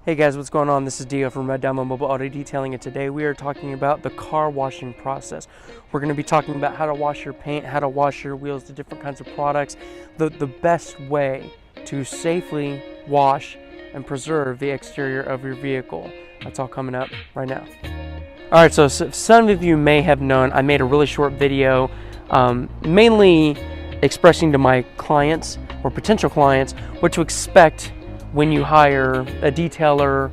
Hey guys, what's going on? This is Dio from Red Diamond Mobile Auto Detailing, and today we are talking about the car washing process. We're going to be talking about how to wash your paint, how to wash your wheels, the different kinds of products, the best way to safely wash and preserve the exterior of your vehicle. That's all coming up right now. Alright, so some of you may have known I made a really short video mainly expressing to my clients or potential clients what to expect when you hire a detailer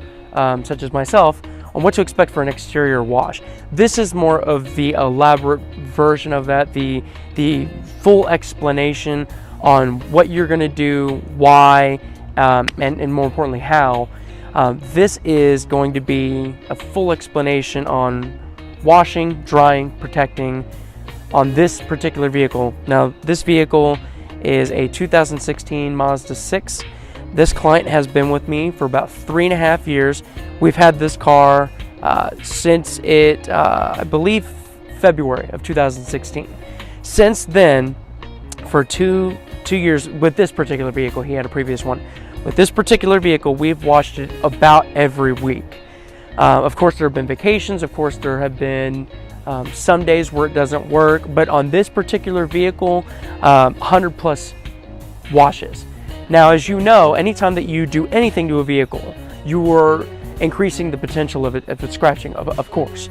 such as myself on what to expect for an exterior wash. This is more of the elaborate version of that, the full explanation on what you're going to do, why, and more importantly how. This is going to be a full explanation on washing, drying, protecting on this particular vehicle. Now this vehicle is a 2016 Mazda 6. This client has been with me for about 3.5 years. We've had this car since I believe February of 2016. Since then, for two years with this particular vehicle, he had a previous one. With this particular vehicle, we've washed it about every week. Of course, there have been vacations. Of course, there have been some days where it doesn't work. But on this particular vehicle, 100 plus washes. Now, as you know, anytime that you do anything to a vehicle, you are increasing the potential of it scratching, of course.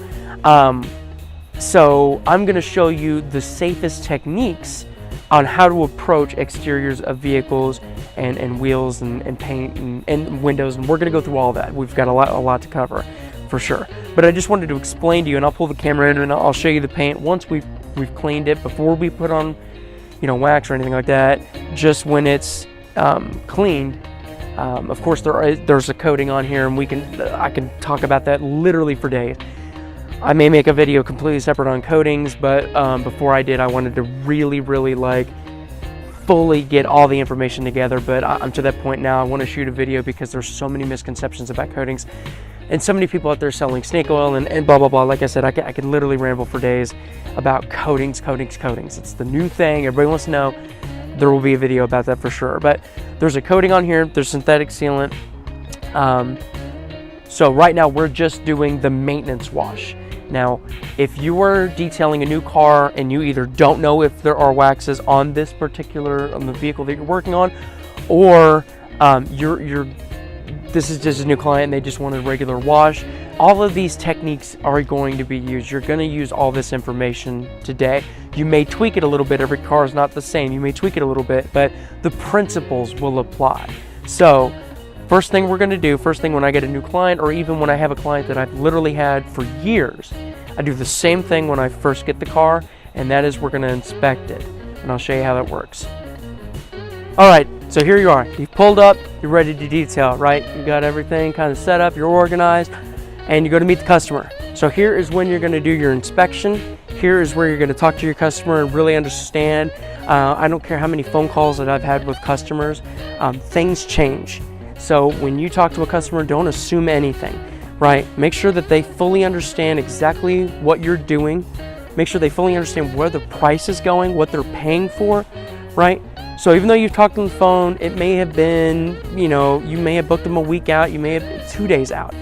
So I'm going to show you the safest techniques on how to approach exteriors of vehicles and wheels and paint and windows, and we're going to go through all that. We've got a lot to cover for sure. But I just wanted to explain to you, and I'll pull the camera in and I'll show you the paint once we've cleaned it before we put on, wax or anything like that. Just when it's cleaned. Of course, there's a coating on here, and I can talk about that literally for days. I may make a video completely separate on coatings, but before I did, I wanted to really fully get all the information together. But I'm to that point now. I want to shoot a video because there's so many misconceptions about coatings, and so many people out there selling snake oil and blah blah blah. Like I said, I can literally ramble for days about coatings. It's the new thing. Everybody wants to know. There will be a video about that for sure. But there's a coating on here. There's synthetic sealant. So right now we're just doing the maintenance wash. Now, if you are detailing a new car and you either don't know if there are waxes on the vehicle that you're working on, or this is just a new client and they just want a regular wash, all of these techniques are going to be used. You're going to use all this information today. You may tweak it a little bit. Every car is not the same. You may tweak it a little bit, but the principles will apply. So first thing when I get a new client, or even when I have a client that I've literally had for years, I do the same thing when I first get the car, and that is we're going to inspect it. And I'll show you how that works. All right, so here you are. You've pulled up, you're ready to detail, right? You got everything kind of set up, you're organized, and you go to meet the customer. So here is when you're going to do your inspection. Here is where you're going to talk to your customer and really understand. I don't care how many phone calls that I've had with customers. Things change. So when you talk to a customer, don't assume anything, right? Make sure that they fully understand exactly what you're doing. Make sure they fully understand where the price is going, what they're paying for, right? So even though you've talked on the phone, it may have been, you may have booked them a week out, you may have 2 days out.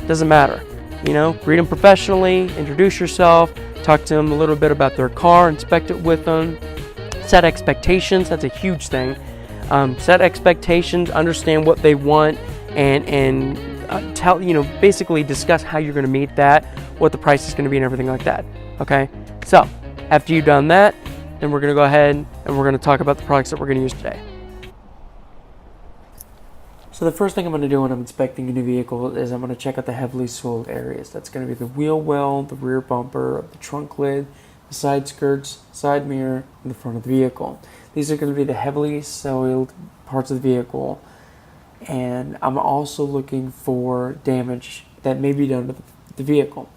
Doesn't matter. Greet them professionally, introduce yourself, talk to them a little bit about their car, inspect it with them, set expectations. That's a huge thing. Set expectations, understand what they want, and tell, basically discuss how you're going to meet that, what the price is going to be, and everything like that. Okay. So after you've done that, then we're going to go ahead and we're going to talk about the products that we're going to use today. So the first thing I'm going to do when I'm inspecting a new vehicle is I'm going to check out the heavily soiled areas. That's going to be the wheel well, the rear bumper, the trunk lid, the side skirts, side mirror, and the front of the vehicle. These are going to be the heavily soiled parts of the vehicle. And I'm also looking for damage that may be done to the vehicle.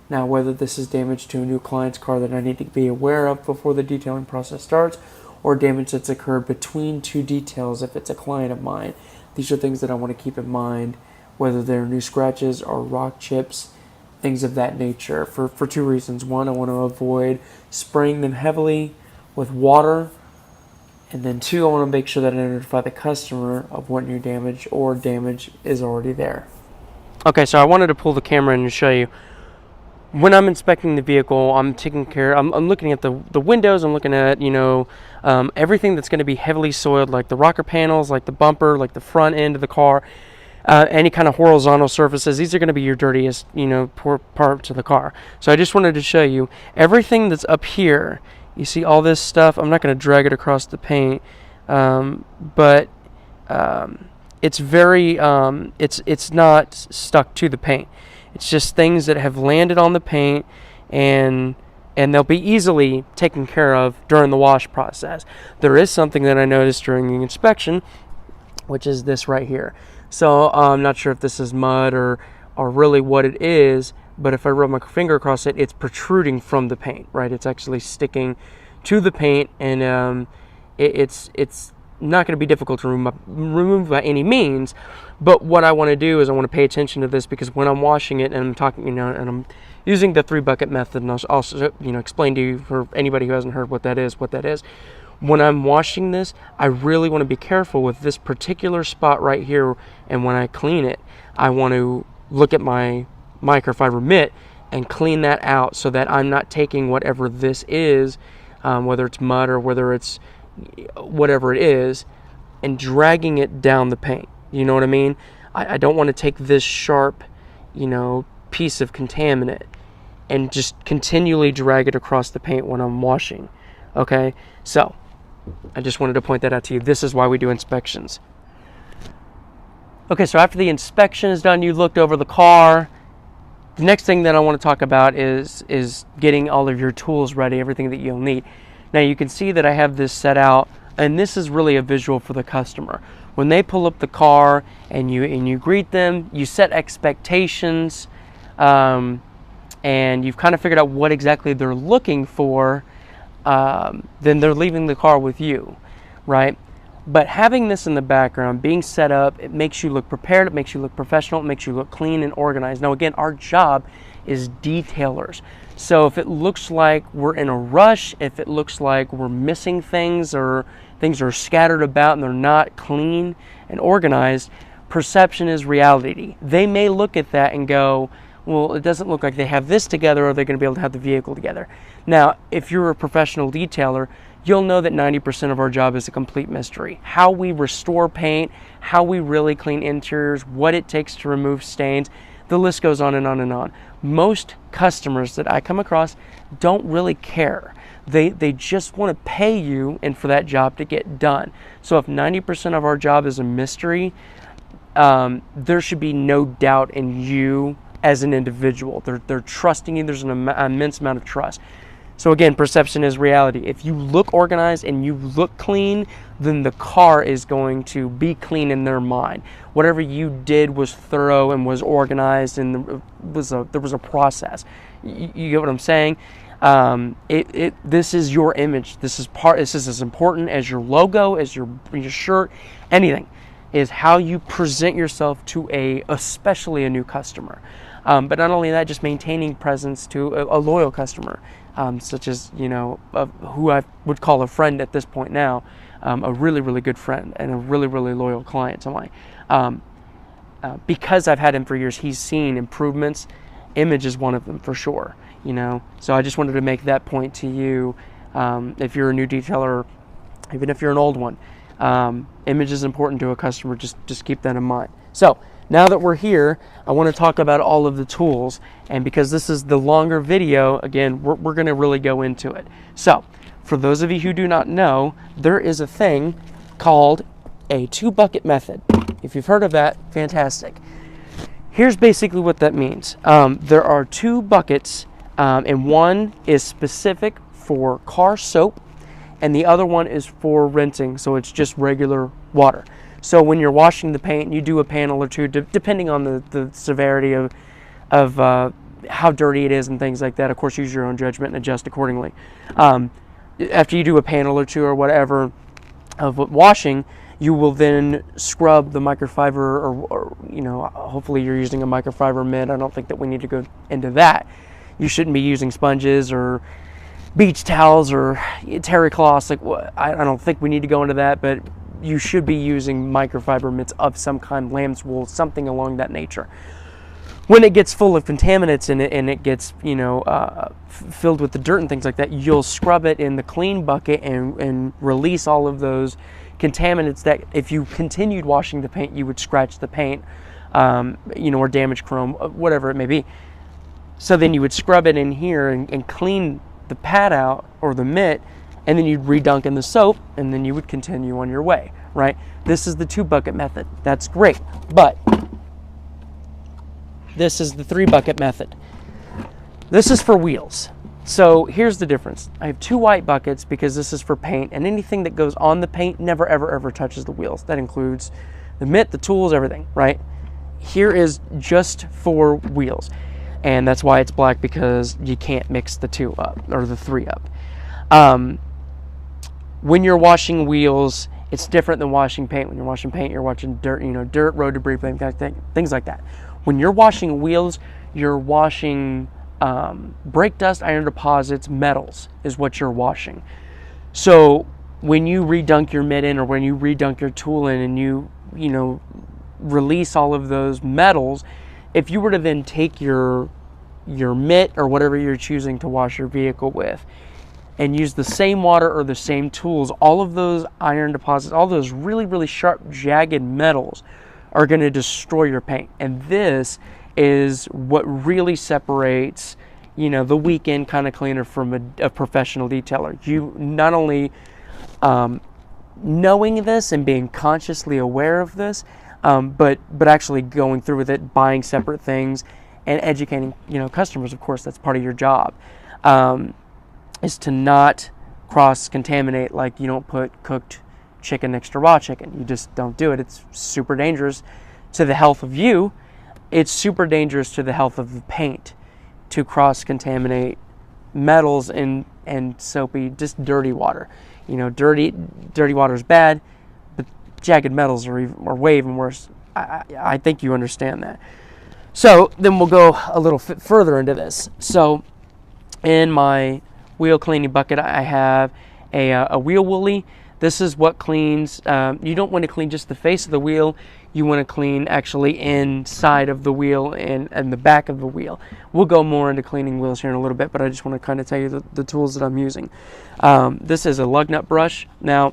Now, whether this is damage to a new client's car that I need to be aware of before the detailing process starts, or damage that's occurred between two details if it's a client of mine. These are things that I want to keep in mind, whether they're new scratches or rock chips, things of that nature, for two reasons. One, I want to avoid spraying them heavily with water, and then two, I want to make sure that I notify the customer of what new damage or damage is already there. Okay, so I wanted to pull the camera in and show you. When I'm inspecting the vehicle, I'm looking at the windows, I'm looking at, everything that's going to be heavily soiled, like the rocker panels, like the bumper, like the front end of the car, any kind of horizontal surfaces. These are going to be your dirtiest, poor parts of the car. So I just wanted to show you everything that's up here. You see all this stuff. I'm not going to drag it across the paint, but it's very, it's not stuck to the paint. It's just things that have landed on the paint, and they'll be easily taken care of during the wash process. There is something that I noticed during the inspection, which is this right here. So I'm not sure if this is mud or really what it is, but if I rub my finger across it, it's protruding from the paint, right? It's actually sticking to the paint, and it's not going to be difficult to remove by any means. But what I want to do is I want to pay attention to this, because when I'm washing it and I'm talking, and I'm using the 3-bucket method, and I'll also, explain to you, for anybody who hasn't heard what that is. When I'm washing this, I really want to be careful with this particular spot right here, and when I clean it, I want to look at my microfiber mitt and clean that out, so that I'm not taking whatever this is, whether it's mud or whether it's whatever it is, and dragging it down the paint. You know what I mean? I don't want to take this sharp, piece of contaminant and just continually drag it across the paint when I'm washing. Okay? So, I just wanted to point that out to you. This is why we do inspections. Okay, so after the inspection is done, you looked over the car. The next thing that I want to talk about is getting all of your tools ready, everything that you'll need. Now you can see that I have this set out, and this is really a visual for the customer. When they pull up the car and you greet them, you set expectations, and you've kind of figured out what exactly they're looking for, then they're leaving the car with you, right? But having this in the background, being set up, it makes you look prepared, it makes you look professional, it makes you look clean and organized. Now again, our job is detailers. So if it looks like we're in a rush, if it looks like we're missing things, or things are scattered about and they're not clean and organized, perception is reality. They may look at that and go, well, it doesn't look like they have this together, or they're going to be able to have the vehicle together. Now, if you're a professional detailer, you'll know that 90% of our job is a complete mystery. How we restore paint, how we really clean interiors, what it takes to remove stains, the list goes on and on and on. Most customers that I come across don't really care. They just want to pay you and for that job to get done. So if 90% of our job is a mystery, there should be no doubt in you as an individual. They're trusting you. There's an immense amount of trust. So again, perception is reality. If you look organized and you look clean, then the car is going to be clean in their mind. Whatever you did was thorough and was organized, and there was a process. You get what I'm saying? This is your image. This is as important as your logo, as your shirt, anything. Is how you present yourself to especially a new customer. But not only that, just maintaining presence to a loyal customer, such as, who I would call a friend at this point now, a really, really good friend and a really, really loyal client to mine. Because I've had him for years, he's seen improvements. Image is one of them for sure, So I just wanted to make that point to you. If you're a new detailer, even if you're an old one, image is important to a customer. Just keep that in mind. So now that we're here, I want to talk about all of the tools, and because this is the longer video, again, we're going to really go into it. So for those of you who do not know, there is a thing called a 2-bucket method. If you've heard of that, fantastic. Here's basically what that means. There are 2 buckets, and one is specific for car soap, and the other one is for rinsing, so it's just regular water. So when you're washing the paint, you do a panel or two, depending on the severity of how dirty it is and things like that. Of course, use your own judgment and adjust accordingly. After you do a panel or two or whatever of washing, you will then scrub the microfiber, or hopefully you're using a microfiber mitt. I don't think that we need to go into that. You shouldn't be using sponges or beach towels or terry cloths. I don't think we need to go into that, but you should be using microfiber mitts of some kind, lamb's wool, something along that nature. when it gets full of contaminants in it and it gets, you know, filled with the dirt and things like that, you'll scrub it in the clean bucket and release all of those contaminants that if you continued washing the paint, you would scratch the paint, you know, or damage chrome, whatever it may be. So then you would scrub it in here and clean the pad out or the mitt, and then you'd redunk in the soap, and then you would continue on your way, right? This is the 2-bucket method. That's great, but this is the 3-bucket method. This is for wheels. So here's the difference. I have 2 white buckets because this is for paint, and anything that goes on the paint never, ever, ever touches the wheels. That includes the mitt, the tools, everything, right? Here is just for wheels, and that's why it's black, because you can't mix the 2 up, or the 3 up. When you're washing wheels, it's different than washing paint. When you're washing paint, you're washing dirt, you know, dirt, road debris, things like that. When you're washing wheels, you're washing brake dust, iron deposits, metals is what you're washing. So when you redunk your mitt in, or when you redunk your tool in, and you know, release all of those metals, if you were to then take your mitt or whatever you're choosing to wash your vehicle with and use the same water or the same tools, all of those iron deposits, all those really, really sharp, jagged metals are going to destroy your paint. And this is what really separates, you know, the weekend kind of cleaner from a professional detailer. You not only knowing this and being consciously aware of this, but actually going through with it, buying separate things, and educating, you know, customers. Of course, that's part of your job, is to not cross-contaminate. Like, you don't put cooked chicken next to raw chicken. You just don't do it. It's super dangerous to the health of you. It's super dangerous to the health of the paint to cross-contaminate metals and soapy, just dirty water. You know, dirty water is bad, but jagged metals are way even worse. I think you understand that. So then we'll go a little further into this. So in my wheel cleaning bucket, I have a wheel woolly. This is what cleans. You don't want to clean just the face of the wheel. You want to clean actually inside of the wheel and the back of the wheel. We'll go more into cleaning wheels here in a little bit, but I just want to kind of tell you the tools that I'm using. This is a lug nut brush. Now,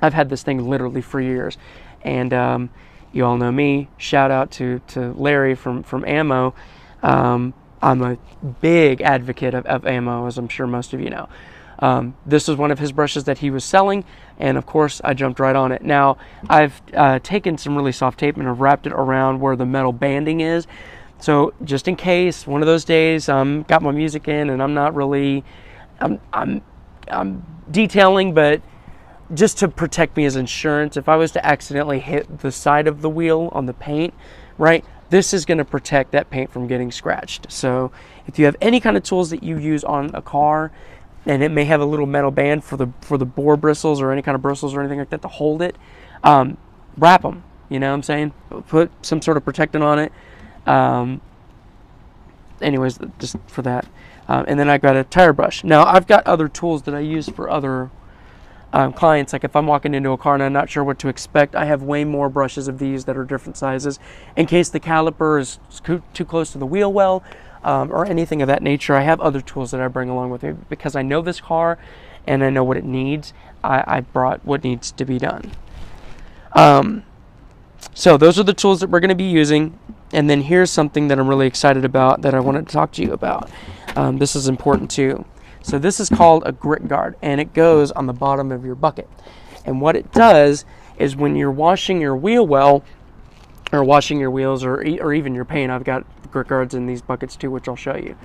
I've had this thing literally for years, and you all know me. Shout out to Larry from Ammo. I'm a big advocate of Ammo, as I'm sure most of you know. This was one of his brushes that he was selling, and of course I jumped right on it. Now, I've taken some really soft tape and I've wrapped it around where the metal banding is, so just in case one of those days got my music in and I'm not really I'm detailing, but just to protect me as insurance, if I was to accidentally hit the side of the wheel on the paint, right, this is going to protect that paint from getting scratched. So if you have any kind of tools that you use on a car, and it may have a little metal band for the bore bristles or any kind of bristles or anything like that to hold it, wrap them. You know what I'm saying? Put some sort of protectant on it. Anyways, just for that. And then I got a tire brush. Now, I've got other tools that I use for other clients. Like if I'm walking into a car and I'm not sure what to expect, I have way more brushes of these that are different sizes in case the caliper is too close to the wheel well, or anything of that nature. I have other tools that I bring along with me because I know this car and I know what it needs. I brought what needs to be done. So those are the tools that we're going to be using. And then here's something that I'm really excited about that I wanted to talk to you about. This is important too. So this is called a grit guard, and it goes on the bottom of your bucket. And what it does is when you're washing your wheel well, or washing your wheels, or even your paint, I've got grit guards in these buckets too, which I'll show you.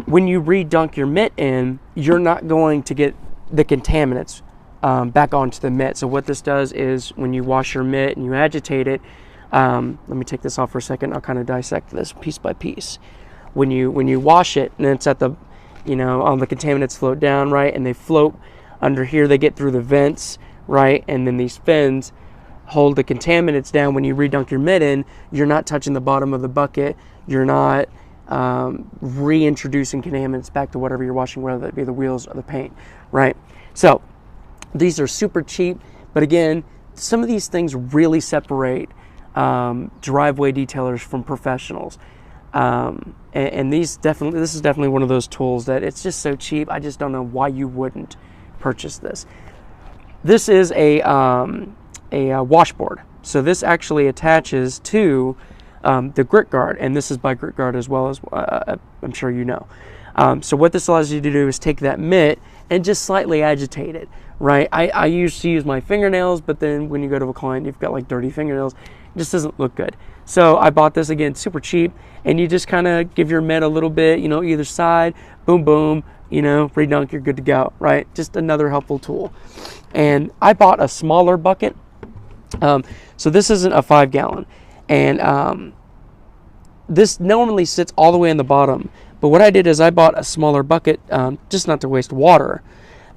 When you redunk your mitt in, you're not going to get the contaminants back onto the mitt. So what this does is when you wash your mitt and you agitate it, let me take this off for a second. I'll kind of dissect this piece by piece. When you wash it, and it's at the, you know, all the contaminants float down, right, and they float under here, they get through the vents, right, and then these fins hold the contaminants down. When you redunk your mitt in, you're not touching the bottom of the bucket. You're not reintroducing contaminants back to whatever you're washing, whether it be the wheels or the paint, right? So these are super cheap, but again, some of these things really separate driveway detailers from professionals. And this is definitely one of those tools that it's just so cheap. I just don't know why you wouldn't purchase this. This is a washboard. So this actually attaches to the grit guard, and this is by Grit Guard as well, as I'm sure you know. So what this allows you to do is take that mitt and just slightly agitate it, right? I used to use my fingernails, but then when you go to a client, you've got like dirty fingernails. It just doesn't look good. So I bought this, again, super cheap, and you just kind of give your mitt a little bit, either side, boom, boom, redunk, you're good to go, right? Just another helpful tool. And I bought a smaller bucket. So this isn't a 5-gallon, and this normally sits all the way in the bottom. But what I did is I bought a smaller bucket, just not to waste water.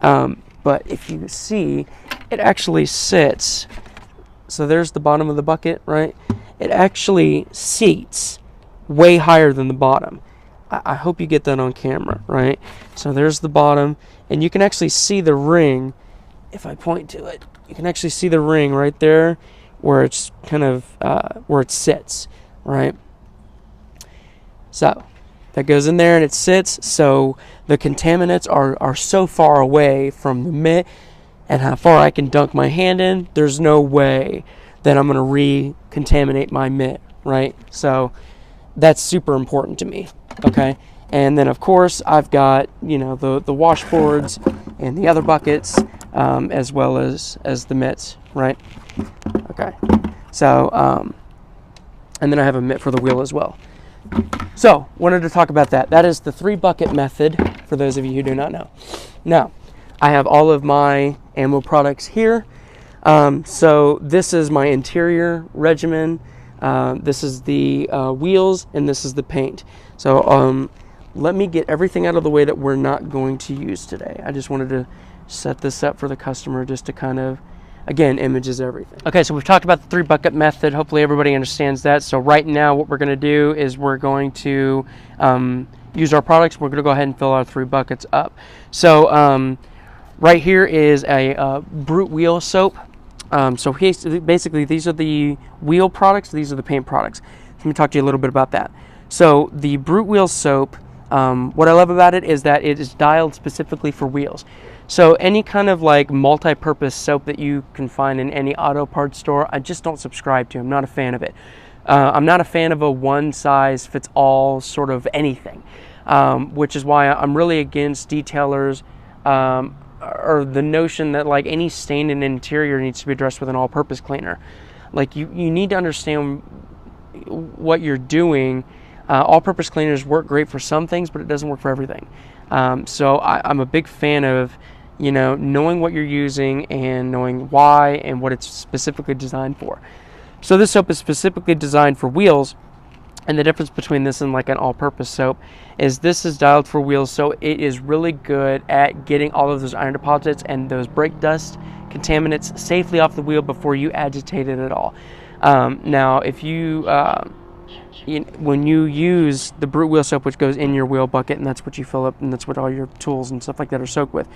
But if you see, it actually sits. So there's the bottom of the bucket, right? It actually seats way higher than the bottom. I hope you get that on camera, right? So there's the bottom, and you can actually see the ring. If I point to it, you can actually see the ring right there where it's kind of, where it sits, right? So that goes in there and it sits, so the contaminants are so far away from the mitt and how far I can dunk my hand in, there's no way that I'm going to re-contaminate my mitt, right? So that's super important to me, okay? And then, of course, I've got, the washboards and the other buckets, as well as the mitts, right? Okay. So, and then I have a mitt for the wheel as well. So, wanted to talk about that. That is the 3-bucket method, for those of you who do not know. Now, I have all of my ammo products here. So this is my interior regimen. This is the wheels, and this is the paint. So let me get everything out of the way that we're not going to use today. I just wanted to set this up for the customer just to kind of, again, images everything. Okay, so we've talked about the 3-bucket method. Hopefully everybody understands that. So right now what we're going to do is we're going to use our products. We're going to go ahead and fill our 3 buckets up. So right here is a Brute Wheel soap. So basically these are the wheel products, these are the paint products. Let me talk to you a little bit about that. So the Brute Wheel soap, what I love about it is that it is dialed specifically for wheels. So any kind of like multi-purpose soap that you can find in any auto parts store, I just don't subscribe to. I'm not a fan of it. I'm not a fan of a one-size-fits-all sort of anything, which is why I'm really against detailers, or the notion that like any stain in an interior needs to be addressed with an all-purpose cleaner. Like you need to understand what you're doing. All-purpose cleaners work great for some things, but it doesn't work for everything. So I'm a big fan of, knowing what you're using and knowing why and what it's specifically designed for. So this soap is specifically designed for wheels. And the difference between this and like an all-purpose soap is this is dialed for wheels, so it is really good at getting all of those iron deposits and those brake dust contaminants safely off the wheel before you agitate it at all. Now, if you, when you use the Brute Wheel soap, which goes in your wheel bucket, and that's what you fill up, and that's what all your tools and stuff like that are soaked with.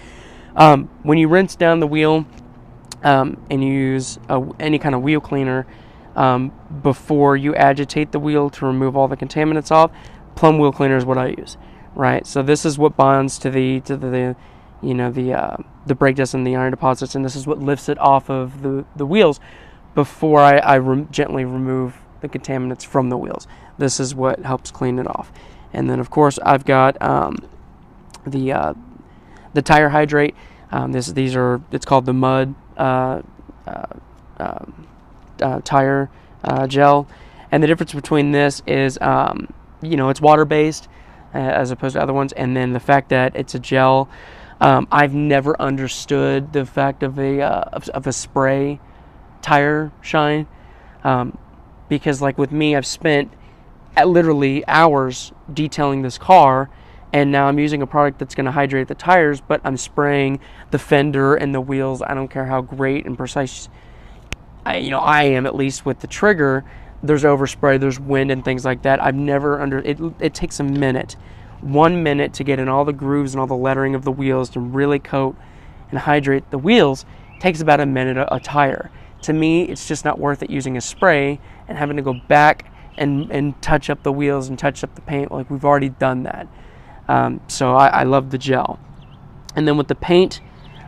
When you rinse down the wheel and you use any kind of wheel cleaner, before you agitate the wheel to remove all the contaminants off, plum wheel cleaner is what I use, right? So this is what bonds to the brake dust and the iron deposits, and this is what lifts it off of the wheels before I gently remove the contaminants from the wheels. This is what helps clean it off. And then of course I've got the tire hydrate. It's called the mud tire gel, and the difference between this is it's water based as opposed to other ones, and then the fact that it's a gel. I've never understood the fact of a spray tire shine, because like with me, I've spent literally hours detailing this car, and now I'm using a product that's going to hydrate the tires, but I'm spraying the fender and the wheels. I don't care how great and precise I am, at least with the trigger. There's overspray, there's wind and things like that. I've never it takes a minute, 1 minute to get in all the grooves and all the lettering of the wheels to really coat and hydrate the wheels. It takes about a minute a tire. To me, it's just not worth it using a spray and having to go back and touch up the wheels and touch up the paint. Like, we've already done that. So I love the gel. And then with the paint,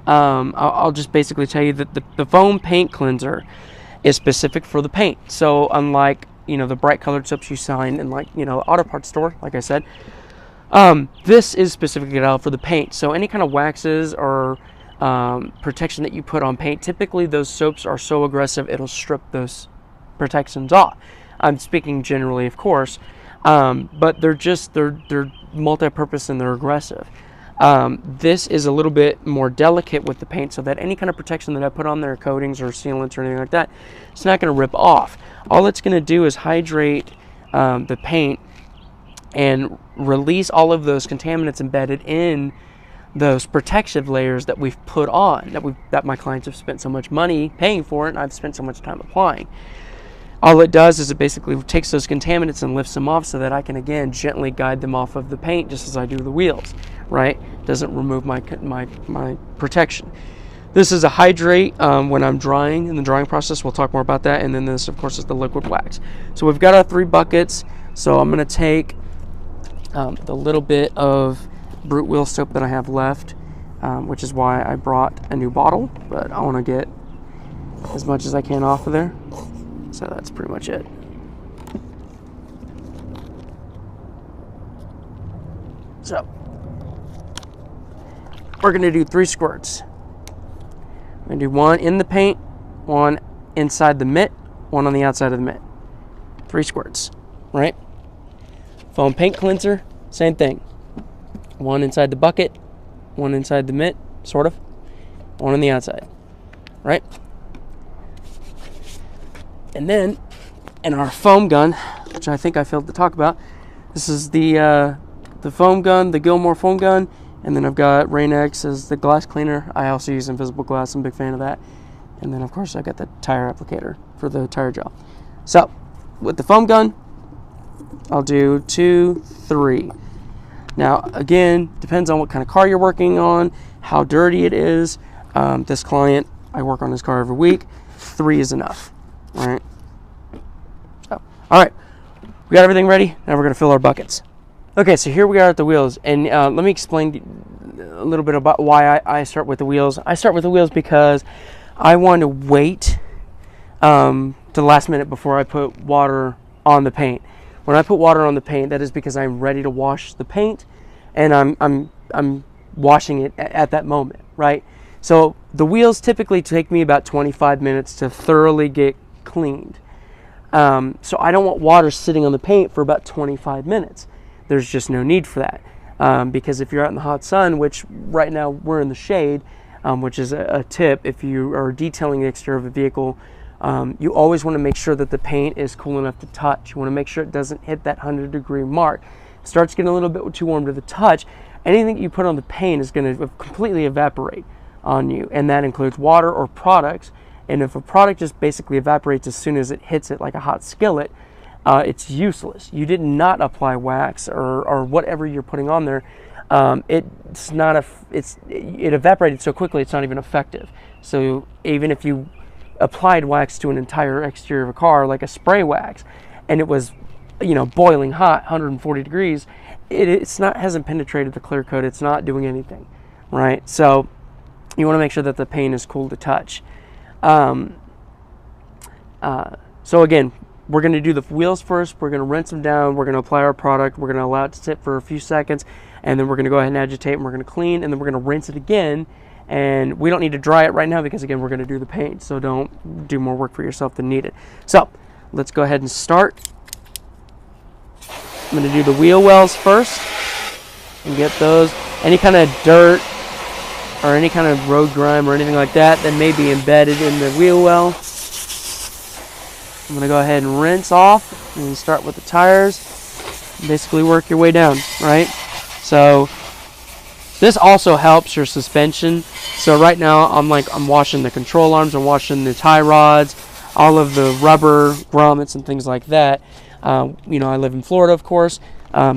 I'll just basically tell you that the foam paint cleanser is specific for the paint. So unlike, the bright colored soaps you find in, like, auto parts store, like I said, this is specifically out for the paint. So any kind of waxes or protection that you put on paint, typically those soaps are so aggressive it'll strip those protections off. I'm speaking generally, of course, but they're multi-purpose and they're aggressive. This is a little bit more delicate with the paint, so that any kind of protection that I put on there, coatings or sealants or anything like that, it's not going to rip off. All it's going to do is hydrate the paint and release all of those contaminants embedded in those protective layers that we've put on, that my clients have spent so much money paying for it, and I've spent so much time applying. All it does is it basically takes those contaminants and lifts them off, so that I can, again, gently guide them off of the paint, just as I do the wheels, right? Doesn't remove my protection. This is a hydrate when I'm drying, in the drying process. We'll talk more about that. And then this, of course, is the liquid wax. So we've got our 3 buckets. So I'm going to take the little bit of Brute Wheel soap that I have left, which is why I brought a new bottle. But I want to get as much as I can off of there. So that's pretty much it. So we're going to do 3 squirts. I'm going to do 1 in the paint, 1 inside the mitt, 1 on the outside of the mitt. 3 squirts, right? Foam paint cleanser, same thing. 1 inside the bucket, 1 inside the mitt, sort of. 1 on the outside, right? And then, in our foam gun, which I think I failed to talk about, this is the foam gun, the Gilmore foam gun, and then I've got Rain-X as the glass cleaner. I also use invisible glass. I'm a big fan of that. And then, of course, I got the tire applicator for the tire gel. So, with the foam gun, I'll do 2, 3. Now, again, depends on what kind of car you're working on, how dirty it is. This client, I work on his car every week. 3 is enough. All right. So, all right. We got everything ready. Now we're going to fill our buckets. Okay, so here we are at the wheels, and let me explain a little bit about why I start with the wheels. I start with the wheels because I want to wait to the last minute before I put water on the paint. When I put water on the paint, that is because I'm ready to wash the paint, and I'm washing it at that moment, right? So the wheels typically take me about 25 minutes to thoroughly get cleaned. So I don't want water sitting on the paint for about 25 minutes. There's just no need for that, because if you're out in the hot sun, which right now we're in the shade, which is a tip if you are detailing the exterior of a vehicle, you always want to make sure that the paint is cool enough to touch. You want to make sure it doesn't hit that 100-degree mark. It starts getting a little bit too warm to the touch. Anything that you put on the paint is going to completely evaporate on you, and that includes water or products. And if a product just basically evaporates as soon as it hits it like a hot skillet, it's useless. You did not apply wax or whatever you're putting on there. It evaporated so quickly it's not even effective. So even if you applied wax to an entire exterior of a car, like a spray wax, and it was, boiling hot, 140 degrees, hasn't penetrated the clear coat. It's not doing anything, right? So you want to make sure that the paint is cool to touch. So again, we're going to do the wheels first. We're going to rinse them down. We're going to apply our product. We're going to allow it to sit for a few seconds, and then we're going to go ahead and agitate, and we're going to clean, and then we're going to rinse it again. And we don't need to dry it right now because, again, we're going to do the paint. So don't do more work for yourself than needed. So let's go ahead and start. I'm going to do the wheel wells first and get those. Any kind of dirt or any kind of road grime or anything like that may be embedded in the wheel well. I'm going to go ahead and rinse off and start with the tires. Basically work your way down, right? So this also helps your suspension. So right now I'm washing the control arms, I'm washing the tie rods, all of the rubber grommets and things like that. I live in Florida, of course,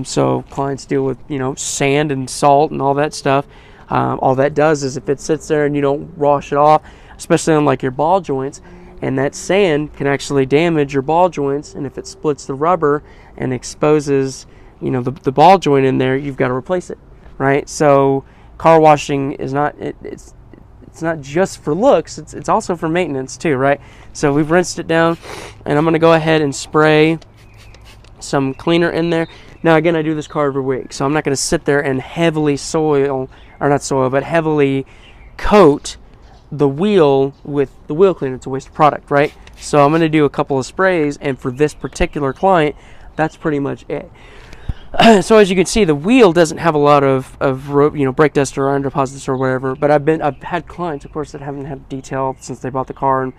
so clients deal with sand and salt and all that stuff. All that does is if it sits there and you don't wash it off, especially on like your ball joints, and that sand can actually damage your ball joints, and if it splits the rubber and exposes, you know, the ball joint in there, you've got to replace it, right? So car washing is not, it's not just for looks, it's also for maintenance too, right? So we've rinsed it down, and I'm going to go ahead and spray some cleaner in there. Now again, I do this car every week, so I'm not going to sit there and heavily heavily coat the wheel with the wheel cleaner. It's a waste of product, right? So I'm going to do a couple of sprays, and for this particular client, that's pretty much it. So as you can see, the wheel doesn't have a lot of brake dust or iron deposits or whatever, but I've had clients, of course, that haven't had detail since they bought the car in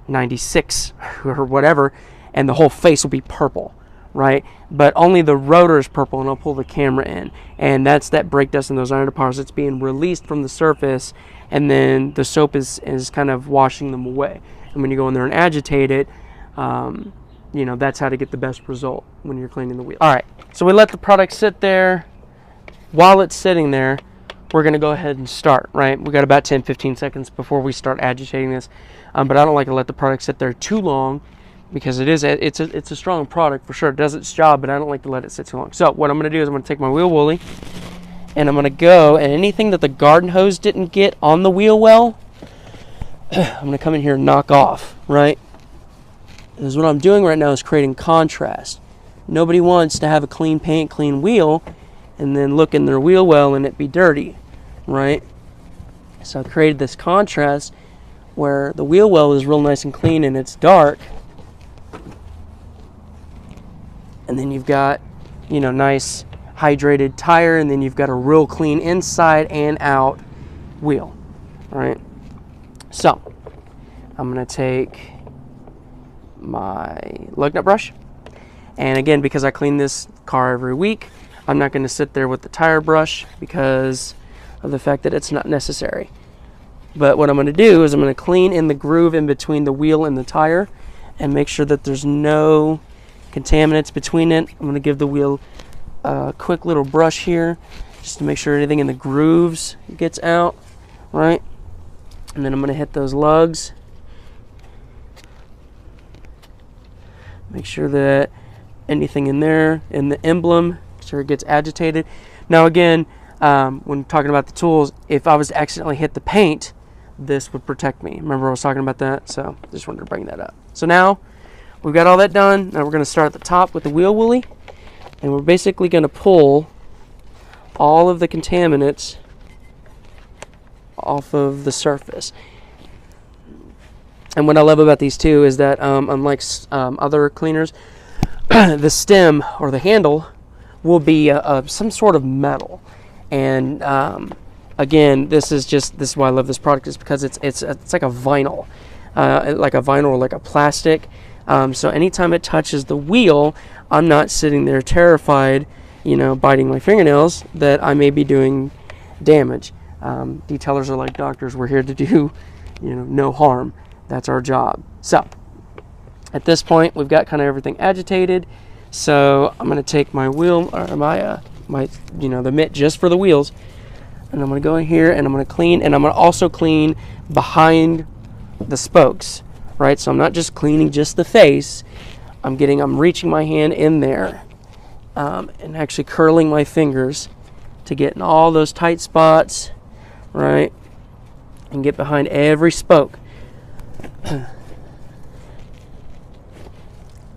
96 or whatever, and the whole face will be purple, right? But only the rotor is purple, and I'll pull the camera in, and that's that brake dust and those iron deposits being released from the surface, and then the soap is kind of washing them away. And when you go in there and agitate it, you know, that's how to get the best result when you're cleaning the wheel. All right, so we let the product sit there. While it's sitting there, we're going to go ahead and start, right? We got about 10-15 seconds before we start agitating this, but I don't like to let the product sit there too long, because it's a strong product for sure. It does its job, but I don't like to let it sit too long. So what I'm going to do is I'm going to take my wheel woolly, and I'm going to go, and anything that the garden hose didn't get on the wheel well, I'm going to come in here and knock off, right? Because what I'm doing right now is creating contrast. Nobody wants to have a clean paint, clean wheel, and then look in their wheel well and it be dirty, right? So I created this contrast where the wheel well is real nice and clean and it's dark. And then you've got, you know, nice hydrated tire, and then you've got a real clean inside and out wheel, right? So I'm going to take my lug nut brush, and again, because I clean this car every week, I'm not going to sit there with the tire brush because of the fact that it's not necessary. But what I'm going to do is I'm going to clean in the groove in between the wheel and the tire and make sure that there's no contaminants between it. I'm going to give the wheel a quick little brush here just to make sure anything in the grooves gets out, right? And then I'm going to hit those lugs. Make sure that anything in there, in the emblem, sure it gets agitated. Now again, when talking about the tools, if I was to accidentally hit the paint, this would protect me. Remember I was talking about that? So just wanted to bring that up. So now we've got all that done. Now we're going to start at the top with the wheel woolly, and we're basically going to pull all of the contaminants off of the surface. And what I love about these two is that unlike other cleaners, the stem or the handle will be some sort of metal. And again, this is why I love this product, is because it's like a vinyl, or like a plastic. So anytime it touches the wheel, I'm not sitting there terrified, you know, biting my fingernails that I may be doing damage. Detailers are like doctors. We're here to do, you know, no harm. That's our job. So at this point, we've got kind of everything agitated. So I'm going to take my wheel, or my the mitt just for the wheels, and I'm going to go in here and I'm going to clean, and I'm going to also clean behind the spokes, right? So I'm not just cleaning just the face. I'm reaching my hand in there and actually curling my fingers to get in all those tight spots, right? And get behind every spoke.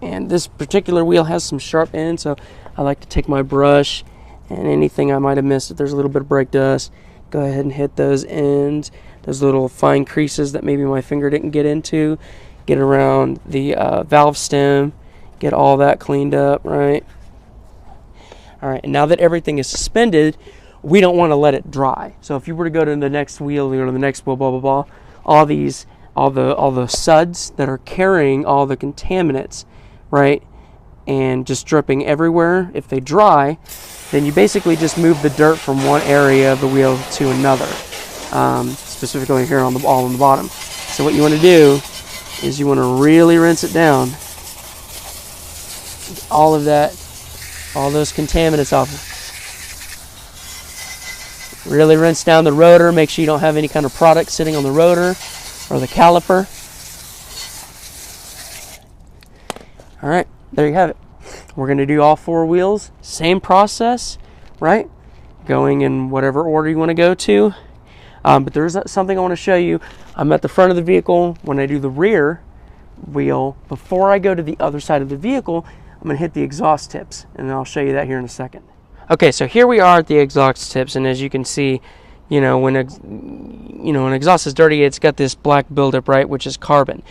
And this particular wheel has some sharp ends, so I like to take my brush and anything I might have missed, if there's a little bit of brake dust, go ahead and hit those ends, those little fine creases that maybe my finger didn't get into, get around the valve stem, get all that cleaned up, right? All right, and now that everything is suspended, we don't want to let it dry. So if you were to go to the next wheel, or the next wheel, blah, blah, blah, all the suds that are carrying all the contaminants, right, and just dripping everywhere, if they dry, then you basically just move the dirt from one area of the wheel to another, specifically here on the bottom. So what you want to do is you want to really rinse it down, all of that, all those contaminants off. Really rinse down the rotor. Make sure you don't have any kind of product sitting on the rotor or the caliper. All right, there you have it. We're going to do all 4 wheels, same process, right? Going in whatever order you want to go to. But there's something I want to show you. I'm at the front of the vehicle. When I do the rear wheel, before I go to the other side of the vehicle, I'm going to hit the exhaust tips, and I'll show you that here in a second. Okay, so here we are at the exhaust tips, and as you can see, when exhaust is dirty, it's got this black buildup, right, which is carbon.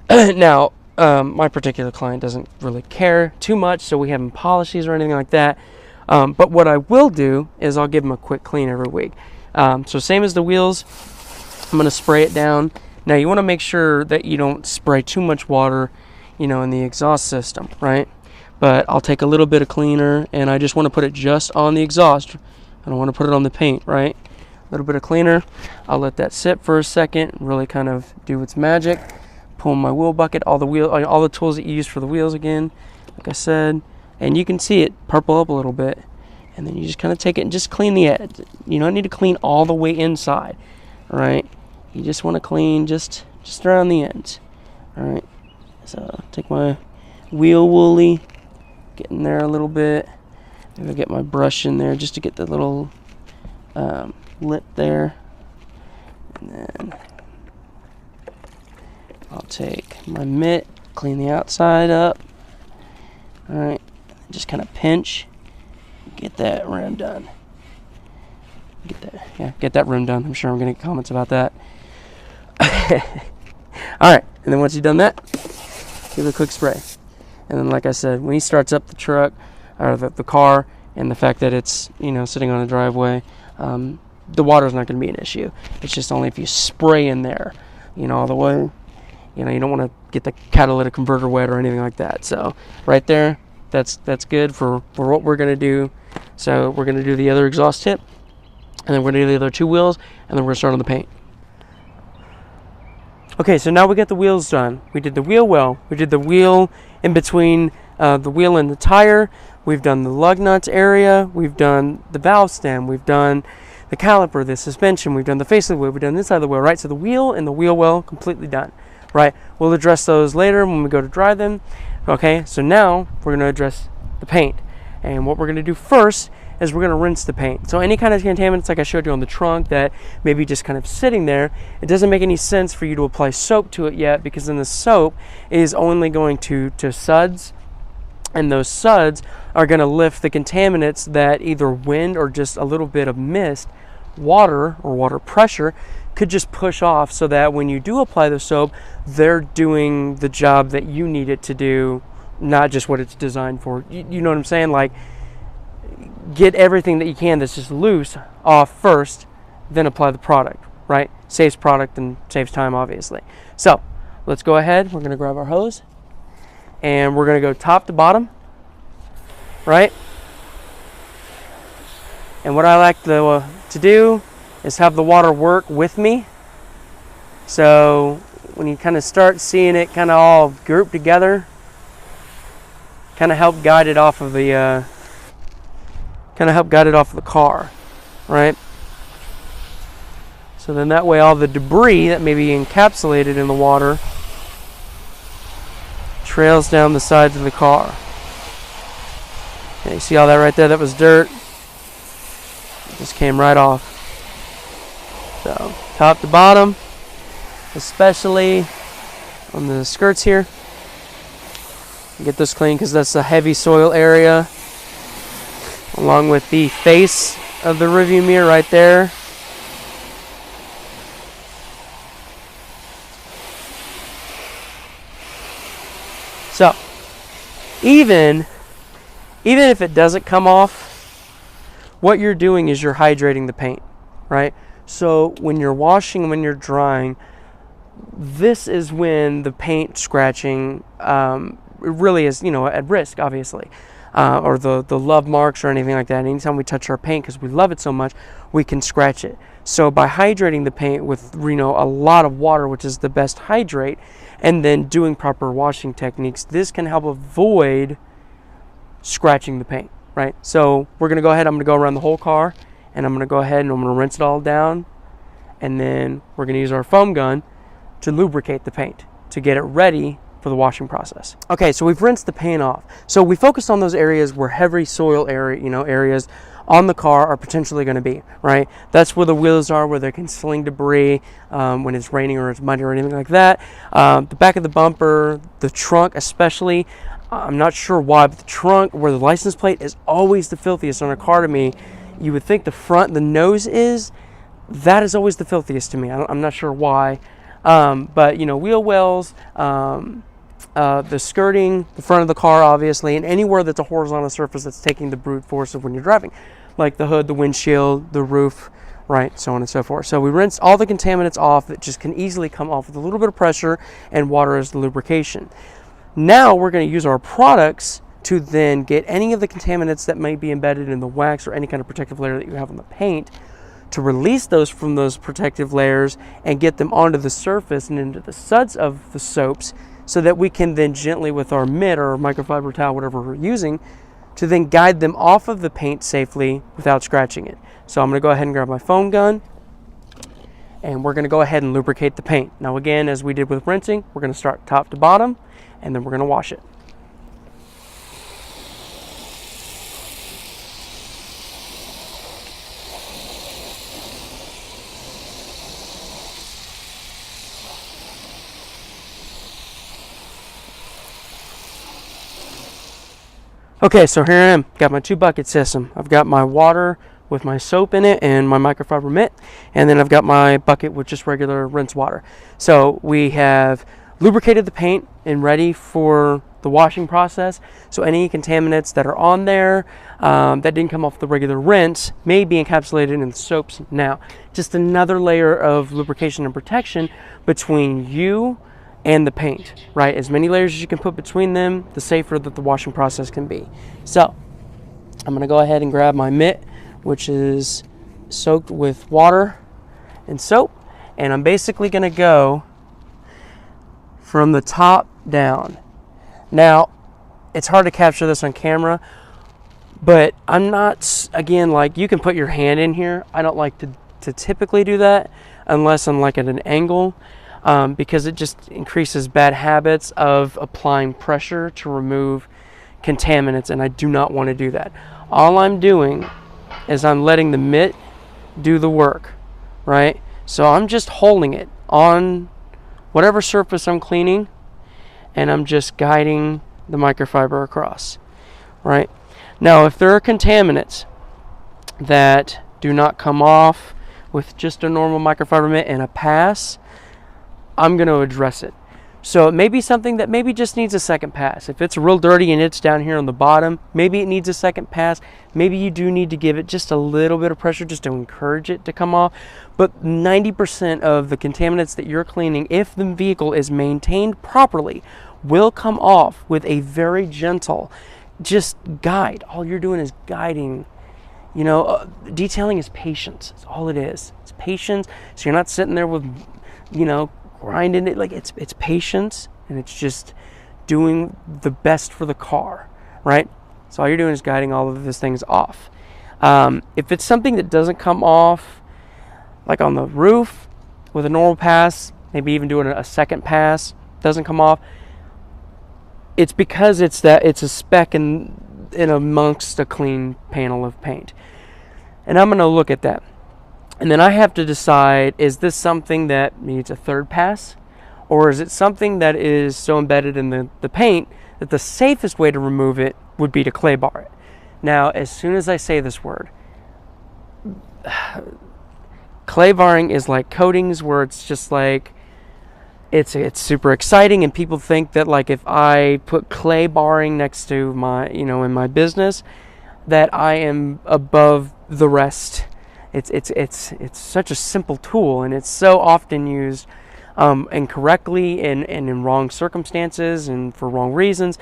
Now, my particular client doesn't really care too much, so we haven't polished these or anything like that. But what I will do is I'll give them a quick clean every week. So same as the wheels, I'm going to spray it down. Now you want to make sure that you don't spray too much water, in the exhaust system, right? But I'll take a little bit of cleaner, and I just want to put it just on the exhaust. I don't want to put it on the paint, right? A little bit of cleaner. I'll let that sit for a second, really kind of do its magic. Pull my wheel bucket, all the tools that you use for the wheels again, like I said, and you can see it purple up a little bit, and then you just kind of take it and just clean the edge. You don't need to clean all the way inside, all right? You just want to clean just around the ends, all right? So take my wheel woolly, get in there a little bit. Maybe I'll get my brush in there just to get the little lip there, and then I'll take my mitt, clean the outside up. All right, just kind of pinch, get that rim done. Get that rim done. I'm sure I'm gonna get comments about that. All right, and then once you've done that, give it a quick spray. And then, like I said, when he starts up the truck or the car, and the fact that it's sitting on a driveway, the water's not going to be an issue. It's just only if you spray in there, all the way. You don't want to get the catalytic converter wet or anything like that. So right there, that's good for what we're going to do. So we're going to do the other exhaust tip, and then we're going to do the other 2 wheels, and then we're going to start on the paint. Okay, so now we got the wheels done. We did the wheel well. We did the wheel in between the wheel and the tire. We've done the lug nuts area. We've done the valve stem. We've done the caliper, the suspension. We've done the face of the wheel. We've done this side of the wheel, right? So the wheel and the wheel well completely done, right? We'll address those later when we go to dry them. Okay, so now we're going to address the paint. And what we're going to do first is we're going to rinse the paint. So any kind of contaminants like I showed you on the trunk that maybe just kind of sitting there, it doesn't make any sense for you to apply soap to it yet, because then the soap is only going to suds, and those suds are going to lift the contaminants that either wind or just a little bit of mist, water or water pressure could just push off, so that when you do apply the soap, they're doing the job that you need it to do, not just what it's designed for. You know what I'm saying? Like, get everything that you can that's just loose off first, then apply the product, right? Saves product and saves time, obviously. So let's go ahead. We're going to grab our hose, and we're going to go top to bottom, right? And what I like to do is have the water work with me. So when you kind of start seeing it kind of all grouped together, kind of help guide it off of the car, right? So then that way all the debris that may be encapsulated in the water trails down the sides of the car. Okay, you see all that right there? That was dirt. It just came right off. So top to bottom, especially on the skirts here. Get this clean because that's a heavy soil area, along with the face of the rearview mirror right there. So even if it doesn't come off, what you're doing is you're hydrating the paint, right? So when you're washing, when you're drying, this is when the paint scratching really is, at risk, obviously. Or the love marks or anything like that. Anytime we touch our paint, because we love it so much, we can scratch it. So by hydrating the paint with a lot of water, which is the best hydrate, and then doing proper washing techniques, this can help avoid scratching the paint, right? So we're going to go ahead, I'm going to go around the whole car, and I'm going to go ahead and I'm going to rinse it all down, and then we're going to use our foam gun to lubricate the paint, to get it ready for the washing process. Okay, so we've rinsed the paint off. So we focused on those areas where heavy soil areas on the car are potentially going to be, right? That's where the wheels are, where they can sling debris when it's raining or it's muddy or anything like that. The back of the bumper, the trunk especially, I'm not sure why, but the trunk where the license plate is always the filthiest on a car to me. You would think the front, the nose that is always the filthiest to me. I'm not sure why. But wheel wells, the skirting, the front of the car, obviously, and anywhere that's a horizontal surface that's taking the brute force of when you're driving, like the hood, the windshield, the roof, right, so on and so forth. So we rinse all the contaminants off that just can easily come off with a little bit of pressure and water as the lubrication. Now we're going to use our products to then get any of the contaminants that may be embedded in the wax or any kind of protective layer that you have on the paint, to release those from those protective layers and get them onto the surface and into the suds of the soaps, so that we can then gently, with our mitt or microfiber towel, whatever we're using, to then guide them off of the paint safely without scratching it. So I'm going to go ahead and grab my foam gun, and we're going to go ahead and lubricate the paint. Now again, as we did with rinsing, we're going to start top to bottom, and then we're going to wash it. Okay, so here I am, got my 2-bucket system. I've got my water with my soap in it and my microfiber mitt, and then I've got my bucket with just regular rinse water. So we have lubricated the paint and ready for the washing process. So any contaminants that are on there that didn't come off the regular rinse may be encapsulated in the soaps now. Just another layer of lubrication and protection between you and the paint, right? As many layers as you can put between them, the safer that the washing process can be. So I'm going to go ahead and grab my mitt, which is soaked with water and soap, and I'm basically going to go from the top down. Now, it's hard to capture this on camera, but I'm not, again, like, you can put your hand in here. I don't like to typically do that unless I'm like at an angle. Because it just increases bad habits of applying pressure to remove contaminants, and I do not want to do that. All I'm doing is I'm letting the mitt do the work, right? So I'm just holding it on whatever surface I'm cleaning, and I'm just guiding the microfiber across, right? Now, if there are contaminants that do not come off with just a normal microfiber mitt and a pass, I'm going to address it. So it may be something that maybe just needs a second pass. If it's real dirty and it's down here on the bottom, maybe it needs a second pass. Maybe you do need to give it just a little bit of pressure just to encourage it to come off. But 90% of the contaminants that you're cleaning, if the vehicle is maintained properly, will come off with a very gentle just guide. All you're doing is guiding. Detailing is patience. That's all it is. It's patience. So you're not sitting there with, grinding it. Like, it's patience, and it's just doing the best for the car, right? So all you're doing is guiding all of these things off. If it's something that doesn't come off, like on the roof with a normal pass, maybe even doing a second pass, doesn't come off, it's because it's a speck in amongst a clean panel of paint. And I'm going to look at that. And then I have to decide, is this something that needs a third pass? Or is it something that is so embedded in the paint that the safest way to remove it would be to clay bar it? Now, as soon as I say this word, clay barring is like coatings, where it's just like, it's super exciting, and people think that, like, if I put clay barring next to my, in my business, that I am above the rest. It's such a simple tool, and it's so often used incorrectly and in wrong circumstances and for wrong reasons.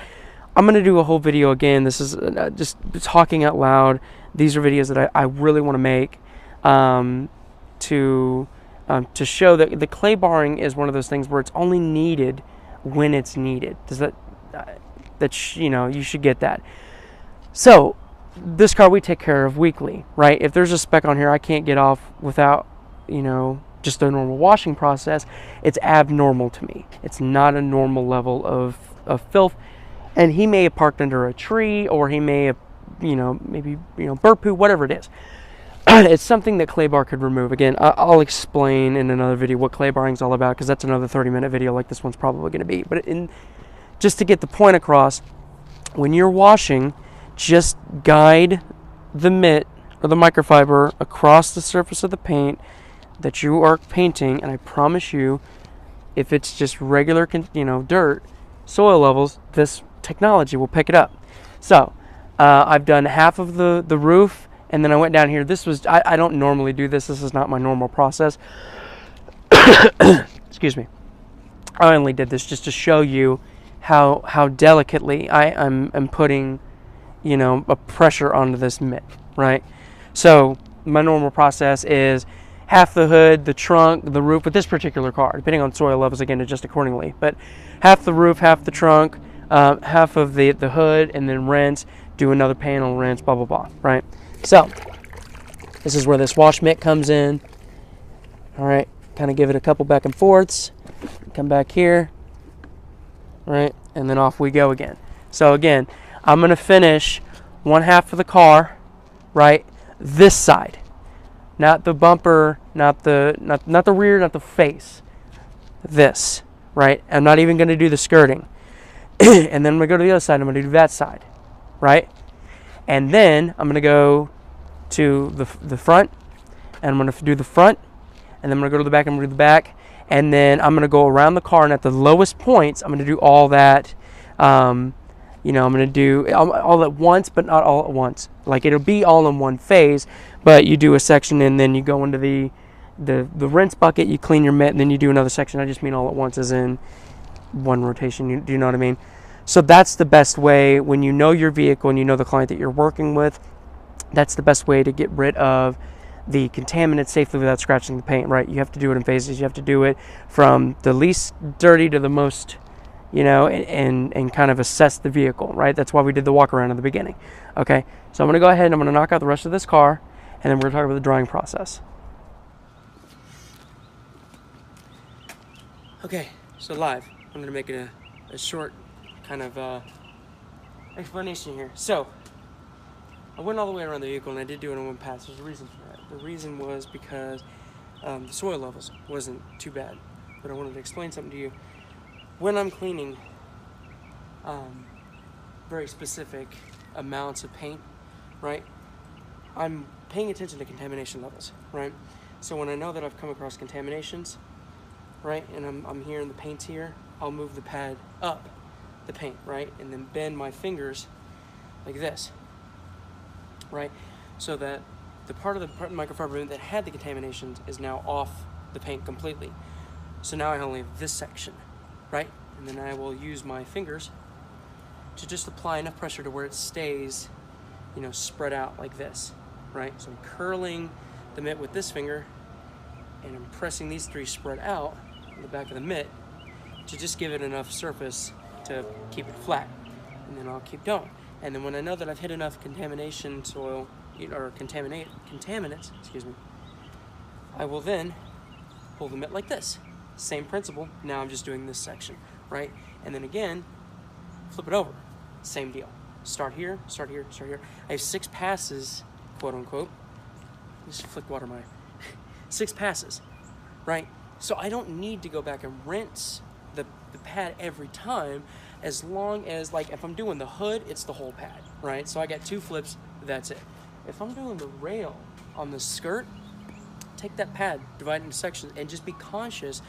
I'm going to do a whole video again. This is just talking out loud. These are videos that I really want to make to show that the clay barring is one of those things where it's only needed when it's needed. Does you should get that. So this car we take care of weekly, right? If there's a speck on here I can't get off without, just a normal washing process, it's abnormal to me. It's not a normal level of filth. And he may have parked under a tree, or he may have, maybe, bird poo, whatever it is. It's something that clay bar could remove. Again, I'll explain in another video what clay barring is all about, because that's another 30-minute video like this one's probably going to be. But just to get the point across, when you're washing, just guide the mitt or the microfiber across the surface of the paint that you are painting, and I promise you, if it's just regular, dirt, soil levels, this technology will pick it up. So I've done half of the roof, and then I went down here. This was, I don't normally do this. This is not my normal process. Excuse me. I only did this just to show you how delicately I'm putting, a pressure onto this mitt, right? So my normal process is half the hood, the trunk, the roof, with this particular car, depending on soil levels, again, adjust accordingly. But half the roof, half the trunk, half of the hood, and then rinse, do another panel, rinse, blah, blah, blah, right? So this is where this wash mitt comes in. All right, kind of give it a couple back and forths, come back here, right, and then off we go again. So again, I'm going to finish one half of the car, right, this side. Not the bumper, not the rear, not the face. This, right? I'm not even going to do the skirting. And then I'm going to go to the other side. I'm going to do that side, right? And then I'm going to go to the front, and I'm going to do the front, and then I'm going to go to the back, and I'm going to do the back, and then I'm going to go around the car, and at the lowest points, I'm going to do all that. I'm going to do all at once, but not all at once. Like, it'll be all in one phase, but you do a section, and then you go into the rinse bucket, you clean your mitt, and then you do another section. I just mean all at once, as in one rotation. Do you know what I mean? So that's the best way when you know your vehicle and you know the client that you're working with. That's the best way to get rid of the contaminants safely without scratching the paint, right? You have to do it in phases. You have to do it from the least dirty to the most, and kind of assess the vehicle, right? That's why we did the walk around in the beginning. Okay, so I'm going to go ahead and I'm going to knock out the rest of this car, and then we're going to talk about the drying process. Okay, so live, I'm going to make it a short kind of explanation here. So I went all the way around the vehicle, and I did do it in one pass. There's a reason for that. The reason was because the soil levels wasn't too bad, but I wanted to explain something to you. When I'm cleaning very specific amounts of paint, right, I'm paying attention to contamination levels, right? So when I know that I've come across contaminations, right, and I'm here and the paint's here, I'll move the pad up the paint, right, and then bend my fingers like this, right, so that the part of the microfiber that had the contaminations is now off the paint completely. So now I only have this section, right, and then I will use my fingers to just apply enough pressure to where it stays, spread out like this, right? So I'm curling the mitt with this finger, and I'm pressing these three spread out on the back of the mitt to just give it enough surface to keep it flat, and then I'll keep going. And then when I know that I've hit enough contamination soil, or contaminants, excuse me, I will then pull the mitt like this. Same principle, now I'm just doing this section, right? And then again, flip it over, same deal. Start here, start here, start here. I have 6 passes, quote unquote. Just flick water my 6 passes, right? So I don't need to go back and rinse the pad every time, as long as, like, if I'm doing the hood, it's the whole pad, right? So I got 2 flips, that's it. If I'm doing the rail on the skirt, take that pad, divide it into sections, and just be conscious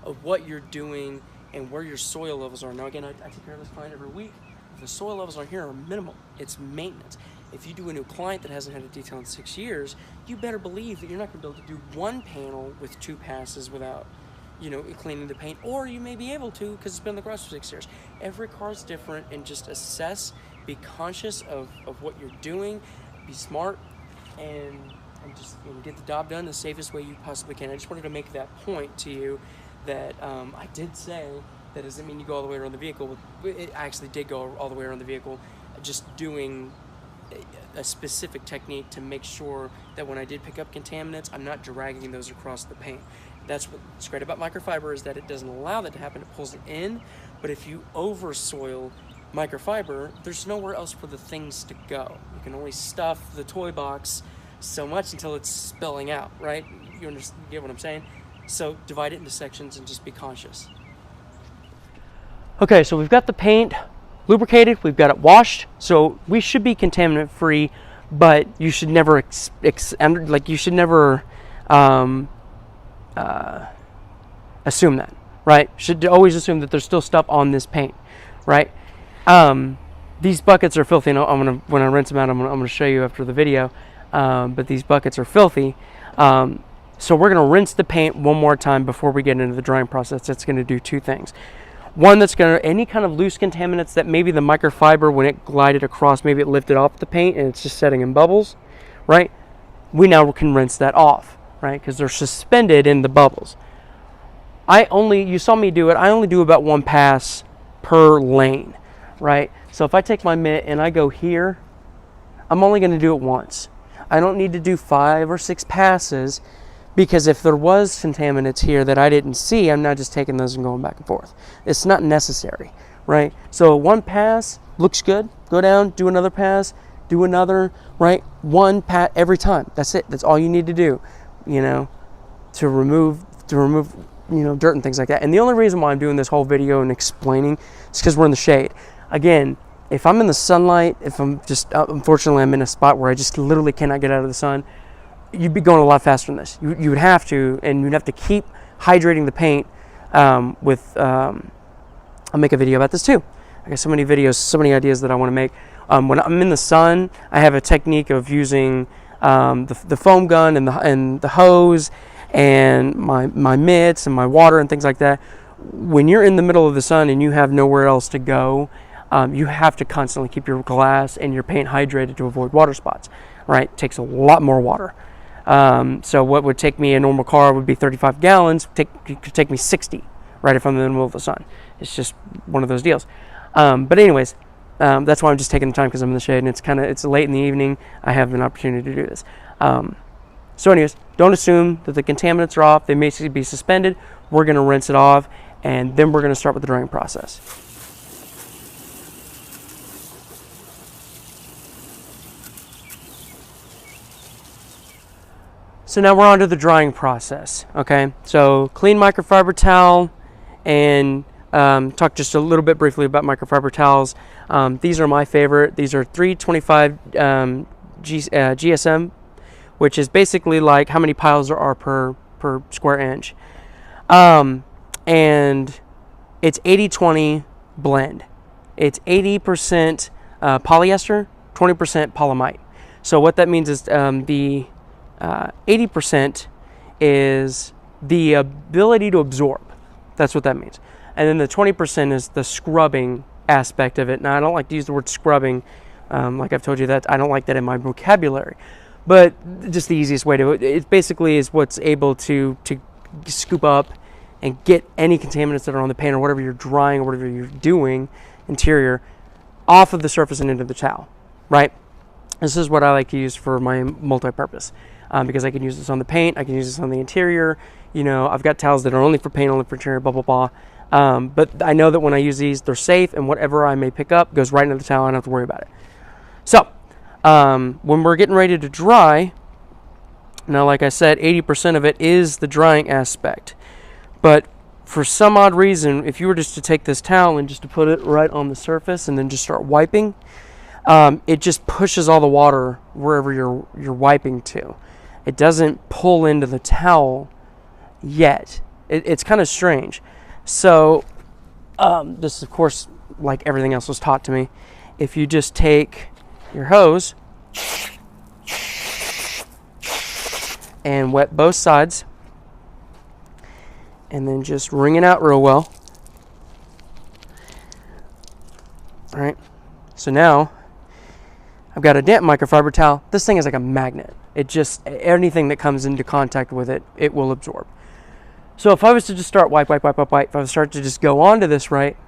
of what you're doing and where your soil levels are. Now again, I take care of this client every week. If the soil levels on here are minimal, it's maintenance. If you do a new client that hasn't had a detail in 6 years, you better believe that you're not going to be able to do one panel with 2 passes without, cleaning the paint, or you may be able to because it's been in the garage for 6 years. Every car is different, and just assess, be conscious of what you're doing, be smart, and just get the job done the safest way you possibly can. I just wanted to make that point to you that I did say that doesn't mean you go all the way around the vehicle. It actually did go all the way around the vehicle, just doing a specific technique to make sure that when I did pick up contaminants, I'm not dragging those across the paint. That's what's great about microfiber, is that it doesn't allow that to happen. It pulls it in. But if you over soil microfiber, there's nowhere else for the things to go. You can only stuff the toy box so much until it's spilling out, right? You get what I'm saying? So divide it into sections and just be conscious. Okay, so we've got the paint lubricated, we've got it washed, so we should be contaminant free, but you should never assume that, right? Should always assume that there's still stuff on this paint, right? These buckets are filthy, and when I rinse them out, I'm gonna show you after the video. But these buckets are filthy, so we're gonna rinse the paint one more time before we get into the drying process. That's gonna do two things. One, that's gonna, any kind of loose contaminants that maybe the microfiber, when it glided across, maybe it lifted off the paint and it's just setting in bubbles, right? We now can rinse that off, right? Because they're suspended in the bubbles. You saw me do it, I only do about one pass per lane, right? So if I take my mitt and I go here, I'm only gonna do it once. I don't need to do 5 or 6 passes, because if there was contaminants here that I didn't see, I'm not just taking those and going back and forth. It's not necessary, right? So one pass looks good. Go down, do another pass, do another, right? One pat every time. That's it. That's all you need to do, to remove, dirt and things like that. And the only reason why I'm doing this whole video and explaining is because we're in the shade. Again, if I'm in the sunlight, if I'm just, unfortunately, I'm in a spot where I just literally cannot get out of the sun, you'd be going a lot faster than this. You would have to, and you'd have to keep hydrating the paint I'll make a video about this too. I got so many videos, so many ideas that I want to make. When I'm in the sun, I have a technique of using the foam gun and the hose and my mitts and my water and things like that. When you're in the middle of the sun and you have nowhere else to go, you have to constantly keep your glass and your paint hydrated to avoid water spots, right? It takes a lot more water. So what would take me, a normal car would be 35 gallons, could take me 60, right, if I'm in the middle of the sun. It's just one of those deals. But anyways, that's why I'm just taking the time, because I'm in the shade and it's late in the evening. I have an opportunity to do this. So anyways, don't assume that the contaminants are off. They may be suspended. We're going to rinse it off, and then we're going to start with the drying process. So now we're on to the drying process, okay? So clean microfiber towel, and talk just a little bit briefly about microfiber towels. These are my favorite. These are 325 GSM, which is basically like how many piles there are per square inch. And it's 80-20 blend. It's 80% polyester, 20% polyamide. So what that means is the 80% is the ability to absorb. That's what that means. And then the 20% is the scrubbing aspect of it. Now, I don't like to use the word scrubbing. Like I've told you, that I don't like that in my vocabulary. But just the easiest way to, it basically is what's able to scoop up and get any contaminants that are on the paint or whatever you're drying or whatever you're doing, interior, off of the surface and into the towel, right? This is what I like to use for my multi-purpose. Because I can use this on the paint, I can use this on the interior. I've got towels that are only for paint, only for interior, blah, blah, blah. But I know that when I use these, they're safe, and whatever I may pick up goes right into the towel. I don't have to worry about it. So, when we're getting ready to dry, now, like I said, 80% of it is the drying aspect. But for some odd reason, if you were just to take this towel and just to put it right on the surface and then just start wiping, it just pushes all the water wherever you're wiping to. It doesn't pull into the towel yet. It's kind of strange. So this, of course, like everything else was taught to me, if you just take your hose and wet both sides and then just wring it out real well. All right. So now I've got a damp microfiber towel. This thing is like a magnet. It just, anything that comes into contact with it, it will absorb. So if I was to just start wipe, if I was to start to just go onto this, right,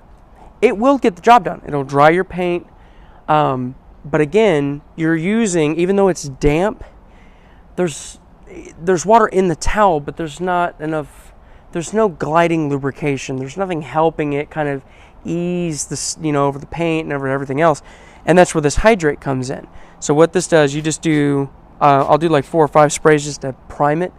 it will get the job done. It'll dry your paint. But again, you're using, even though it's damp, there's water in the towel, but there's not enough there's no gliding lubrication. There's nothing helping it kind of ease this, over the paint and over everything else. And that's where this hydrate comes in. So what this does, you just do, I'll do like 4 or 5 sprays just to prime it.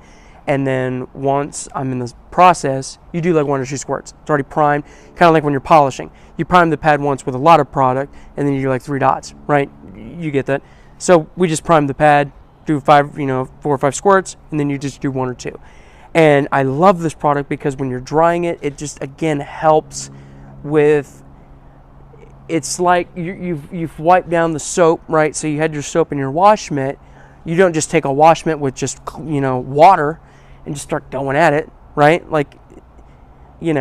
And then once I'm in the process, you do like 1 or 2 squirts. It's already primed, kind of like when you're polishing. You prime the pad once with a lot of product, and then you do like 3 dots, right? You get that. So we just prime the pad, do 4 or 5 squirts, and then you just do 1 or 2. And I love this product because when you're drying it, it just, again, helps with, it's like you've wiped down the soap, right? So you had your soap in your wash mitt. You don't just take a wash mitt with just, water and just start going at it, right? Like, you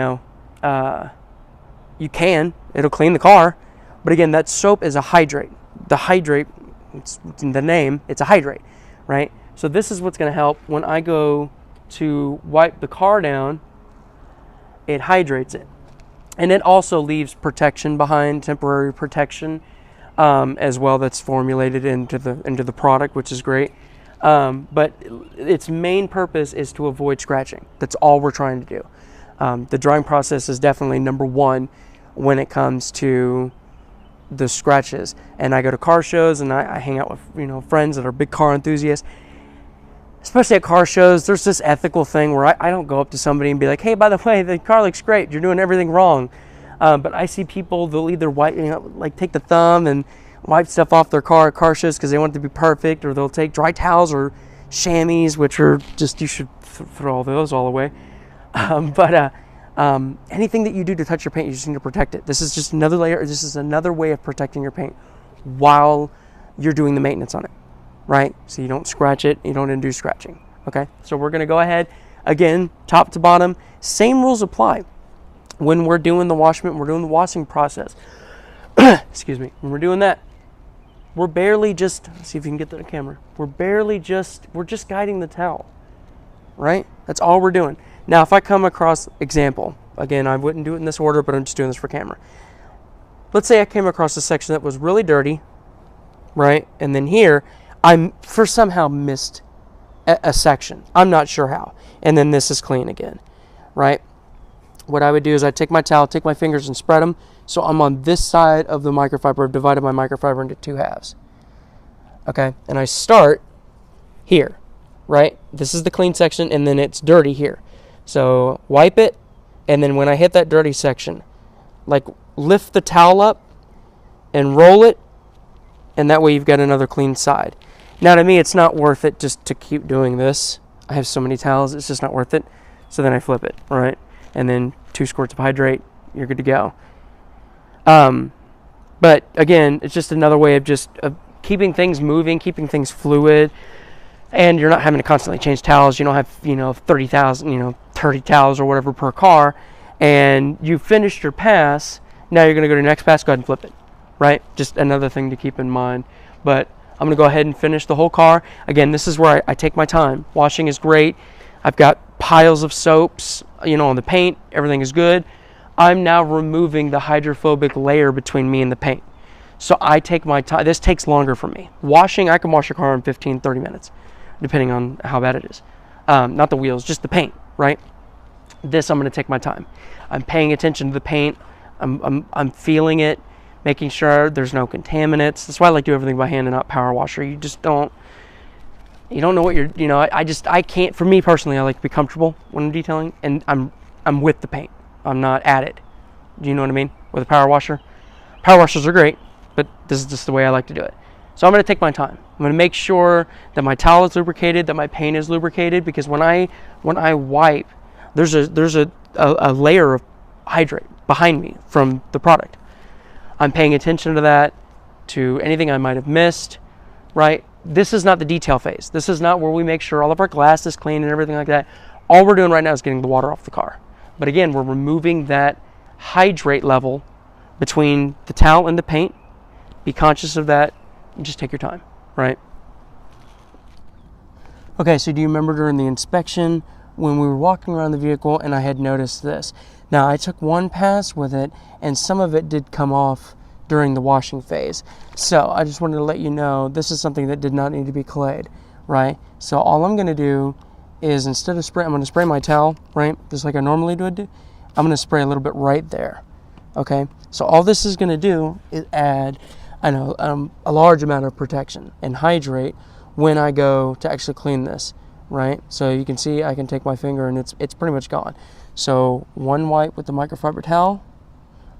can. It'll clean the car. But again, that soap is a hydrate. The hydrate, it's in the name, it's a hydrate, right? So this is what's going to help when I go to wipe the car down. It hydrates it. And it also leaves protection behind, temporary protection as well, that's formulated into the product, which is great. But its main purpose is to avoid scratching. That's all we're trying to do. The drying process is definitely number 1 when it comes to the scratches. And I go to car shows and I hang out with friends that are big car enthusiasts. Especially at car shows, there's this ethical thing where I don't go up to somebody and be like, hey, by the way, the car looks great. You're doing everything wrong. But I see people, they'll either wipe, like take the thumb and wipe stuff off their car at car shows because they want it to be perfect, or they'll take dry towels or chamois, which are just, you should throw all those all away. Anything that you do to touch your paint, you just need to protect it. This is just another layer. This is another way of protecting your paint while you're doing the maintenance on it. Right? So you don't scratch it, you don't induce scratching. Okay? So we're going to go ahead, again, top to bottom, same rules apply. When we're doing the washment, we're doing the washing process. Excuse me. When we're doing that, we're barely just, let's see if you can get that on camera. We're just guiding the towel. Right? That's all we're doing. Now, if I come across, example, again, I wouldn't do it in this order, but I'm just doing this for camera. Let's say I came across a section that was really dirty, right? And then here, I somehow missed a section. I'm not sure how. And then this is clean again, right? What I would do is I'd take my towel, take my fingers and spread them. So I'm on this side of the microfiber. I've divided my microfiber into 2 halves. Okay? And I start here, right? This is the clean section, and then it's dirty here. So wipe it, and then when I hit that dirty section, like lift the towel up and roll it, and that way you've got another clean side. Now, to me, it's not worth it just to keep doing this. I have so many towels, it's just not worth it. So then I flip it, right? And then 2 squirts of hydrate, you're good to go. But again, it's just another way of just keeping things moving, keeping things fluid, and you're not having to constantly change towels. You don't have, 30 towels or whatever per car, and you finished your pass. Now you're going to go to the next pass, go ahead and flip it, right? Just another thing to keep in mind. But I'm going to go ahead and finish the whole car. Again, this is where I take my time. Washing is great. I've got piles of soaps, on the paint. Everything is good. I'm now removing the hydrophobic layer between me and the paint. So I take my time. This takes longer for me. Washing, I can wash your car in 15, 30 minutes, depending on how bad it is. Not the wheels, just the paint, right? This, I'm going to take my time. I'm paying attention to the paint. I'm feeling it, making sure there's no contaminants. That's why I like to do everything by hand and not power washer. You just don't know what you're, I can't, for me personally, I like to be comfortable when I'm detailing, and I'm with the paint. I'm not at it. Do you know what I mean? With a power washer. Power washers are great, but this is just the way I like to do it. So I'm going to take my time. I'm going to make sure that my towel is lubricated, that my paint is lubricated, because when I wipe, there's a layer of hydrate behind me from the product. I'm paying attention to that, to anything I might have missed, right? This is not the detail phase. This is not where we make sure all of our glass is clean and everything like that. All we're doing right now is getting the water off the car. But again, we're removing that hydrate level between the towel and the paint. Be conscious of that and just take your time, right? Okay, so do you remember during the inspection when we were walking around the vehicle and I had noticed this? Now, I took one pass with it and some of it did come off during the washing phase. So I just wanted to let you know this is something that did not need to be clayed, right? So all I'm going to do is instead of spray, I'm going to spray my towel, right, just like I normally would do. I'm going to spray a little bit right there, okay? So all this is going to do is add, a large amount of protection and hydrate when I go to actually clean this, right? So you can see I can take my finger and it's pretty much gone. So one wipe with the microfiber towel,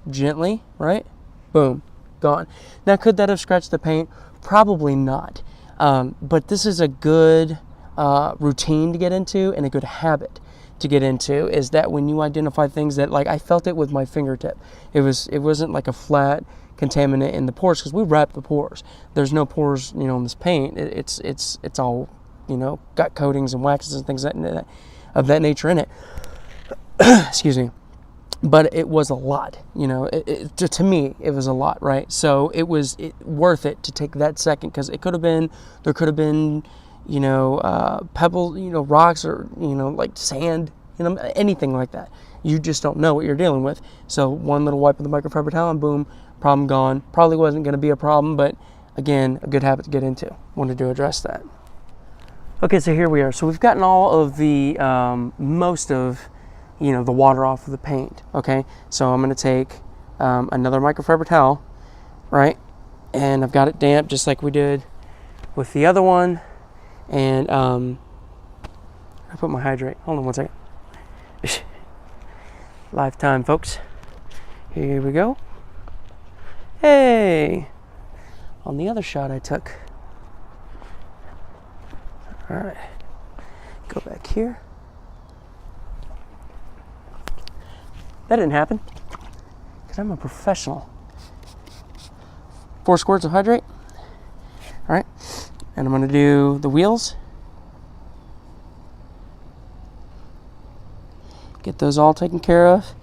gently, right? Boom, gone. Now, could that have scratched the paint? Probably not. But this is a good routine to get into and a good habit to get into, is that when you identify things that, like, I felt it with my fingertip. It wasn't like a flat contaminant in the pores, because we wrap the pores. There's no pores, in this paint. It's all, got coatings and waxes and things of that nature in it. Excuse me. But it was a lot, to me, it was a lot, right? So it was worth it to take that second, because there could have been, pebbles, rocks, or, like sand, anything like that. You just don't know what you're dealing with. So one little wipe of the microfiber towel and boom, problem gone. Probably wasn't going to be a problem, but again, a good habit to get into. Wanted to address that. Okay, so here we are. So we've gotten all of the, most of, the water off of the paint, okay? So I'm going to take another microfiber towel, right? And I've got it damp just like we did with the other one. And I put my hydrate. Hold on one second. Lifetime, folks. Here we go. Hey! On the other shot I took. All right. Go back here. That didn't happen, because I'm a professional. 4 squirts of hydrate. All right, and I'm going to do the wheels. Get those all taken care of.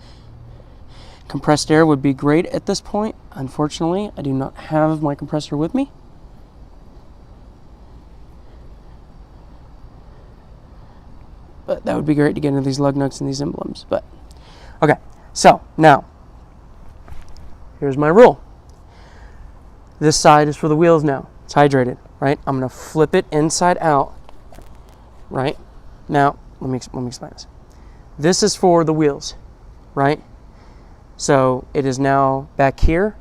Compressed air would be great at this point. Unfortunately, I do not have my compressor with me. But that would be great to get into these lug nuts and these emblems. But okay. So now, here's my rule. This side is for the wheels now. It's hydrated, right? I'm going to flip it inside out, right? Now, let me explain this. This is for the wheels, right? So it is now back here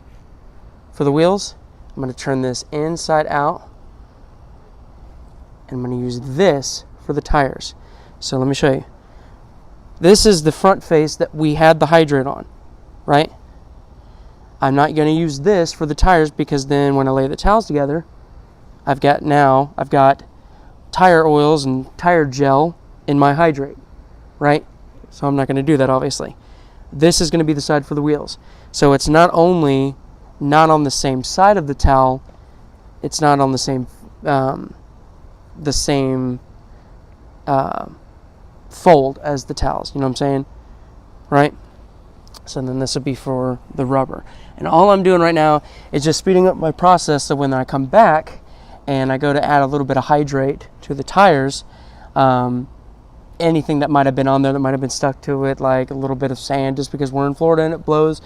for the wheels. I'm going to turn this inside out, and I'm going to use this for the tires. So let me show you. This is the front face that we had the hydrate on, right? I'm not going to use this for the tires, because then when I lay the towels together, I've got tire oils and tire gel in my hydrate, right? So I'm not going to do that, obviously. This is going to be the side for the wheels. So it's not only not on the same side of the towel, it's not on the same fold as the towels, you know what I'm saying, right? So then this would be for the rubber, and all I'm doing right now is just speeding up my process, so when I come back and I go to add a little bit of hydrate to the tires, anything that might have been on there that might have been stuck to it, like a little bit of sand, just because we're in Florida and it blows,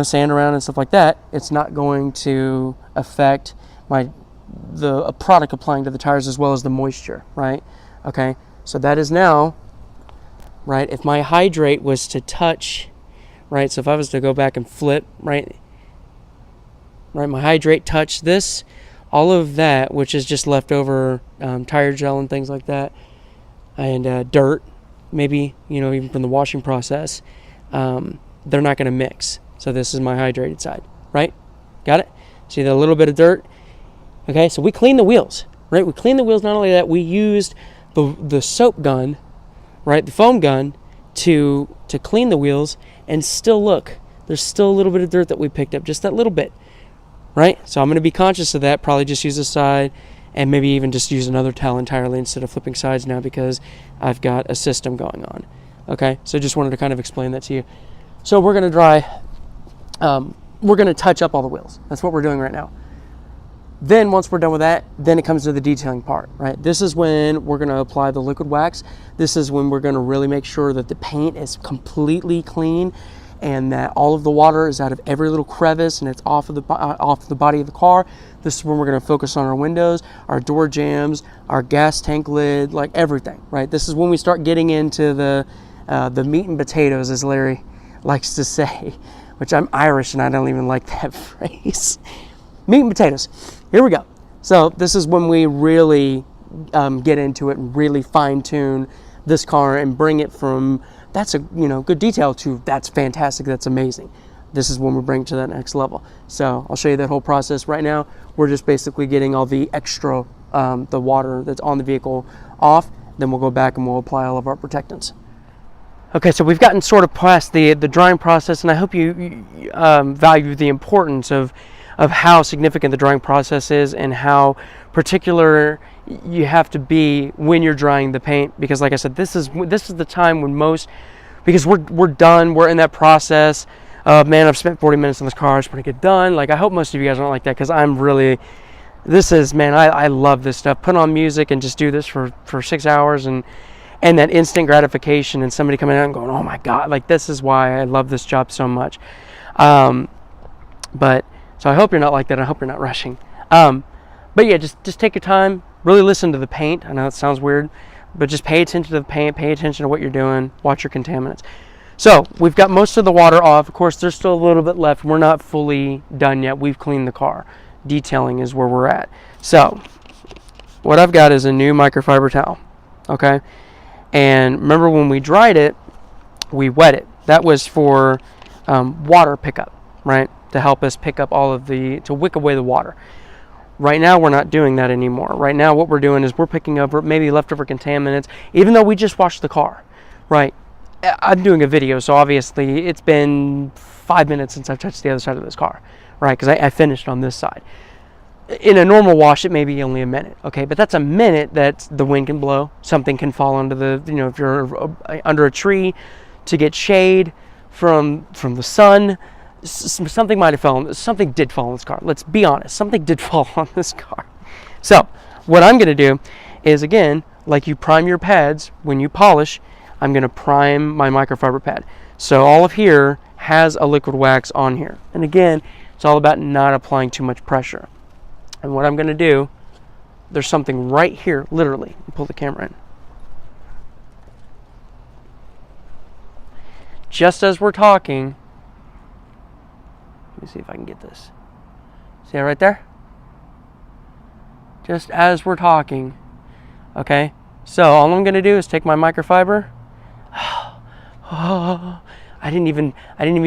sand around and stuff like that, it's not going to affect the product applying to the tires, as well as the moisture, right? Okay, so that is now, right, if my hydrate was to touch, right, so if I was to go back and flip, right, my hydrate touched this, all of that, which is just leftover tire gel and things like that, and dirt, maybe, even from the washing process, they're not going to mix. So this is my hydrated side, right? Got it? See the little bit of dirt? Okay, so we clean the wheels, right? We clean the wheels. Not only that, we used the soap gun, right, the foam gun, to clean the wheels, and still look, there's still a little bit of dirt that we picked up, just that little bit, right? So I'm going to be conscious of that, probably just use this side, and maybe even just use another towel entirely instead of flipping sides now, because I've got a system going on. Okay, so just wanted to kind of explain that to you. So we're going to touch up all the wheels. That's what we're doing right now. Then once we're done with that, then it comes to the detailing part, right? This is when we're going to apply the liquid wax. This is when we're going to really make sure that the paint is completely clean and that all of the water is out of every little crevice and it's off of the body of the car. This is when we're going to focus on our windows, our door jambs, our gas tank lid, like everything, right? This is when we start getting into the meat and potatoes, as Larry likes to say, which I'm Irish and I don't even like that phrase. Meat and potatoes. Here we go. So this is when we really get into it and really fine tune this car and bring it from that's a good detail to that's fantastic, that's amazing. This is when we bring it to that next level. So I'll show you that whole process. Right now we're just basically getting all the extra the water that's on the vehicle off. Then we'll go back and we'll apply all of our protectants. Okay, so we've gotten sort of past the drying process, and I hope you value the importance of how significant the drying process is and how particular you have to be when you're drying the paint, because like I said, this is the time when because we're done, we're in that process of, man, I've spent 40 minutes on this car, I just want to get done. Like, I hope most of you guys aren't like that, because I'm really, I love this stuff. Put on music and just do this for 6 hours and that instant gratification and somebody coming out and going, oh my God, like, this is why I love this job so much. But so I hope you're not like that. I hope you're not rushing. But yeah, just take your time, really listen to the paint. I know it sounds weird, but just pay attention to the paint, pay attention to what you're doing, watch your contaminants. So we've got most of the water off. Of course, there's still a little bit left. We're not fully done yet. We've cleaned the car. Detailing is where we're at. So what I've got is a new microfiber towel, okay? And remember when we dried it, we wet it. That was for water pickup, right? To help us pick up to wick away the water. Right now, we're not doing that anymore. Right now, what we're doing is we're picking up maybe leftover contaminants, even though we just washed the car, right? I'm doing a video, so obviously it's been 5 minutes since I've touched the other side of this car, right? Because I finished on this side. In a normal wash, it may be only a minute, okay? But that's a minute that the wind can blow. Something can fall onto if you're under a tree to get shade from the sun. Something might have fallen. Something did fall on this car. Let's be honest. Something did fall on this car. So what I'm going to do is, again, like you prime your pads when you polish, I'm going to prime my microfiber pad. So all of here has a liquid wax on here. And again, it's all about not applying too much pressure. And what I'm going to do, there's something right here, literally. Pull the camera in. Just as we're talking, let me see if I can get this. See that right there? Just as we're talking. Okay? So all I'm going to do is take my microfiber. I didn't even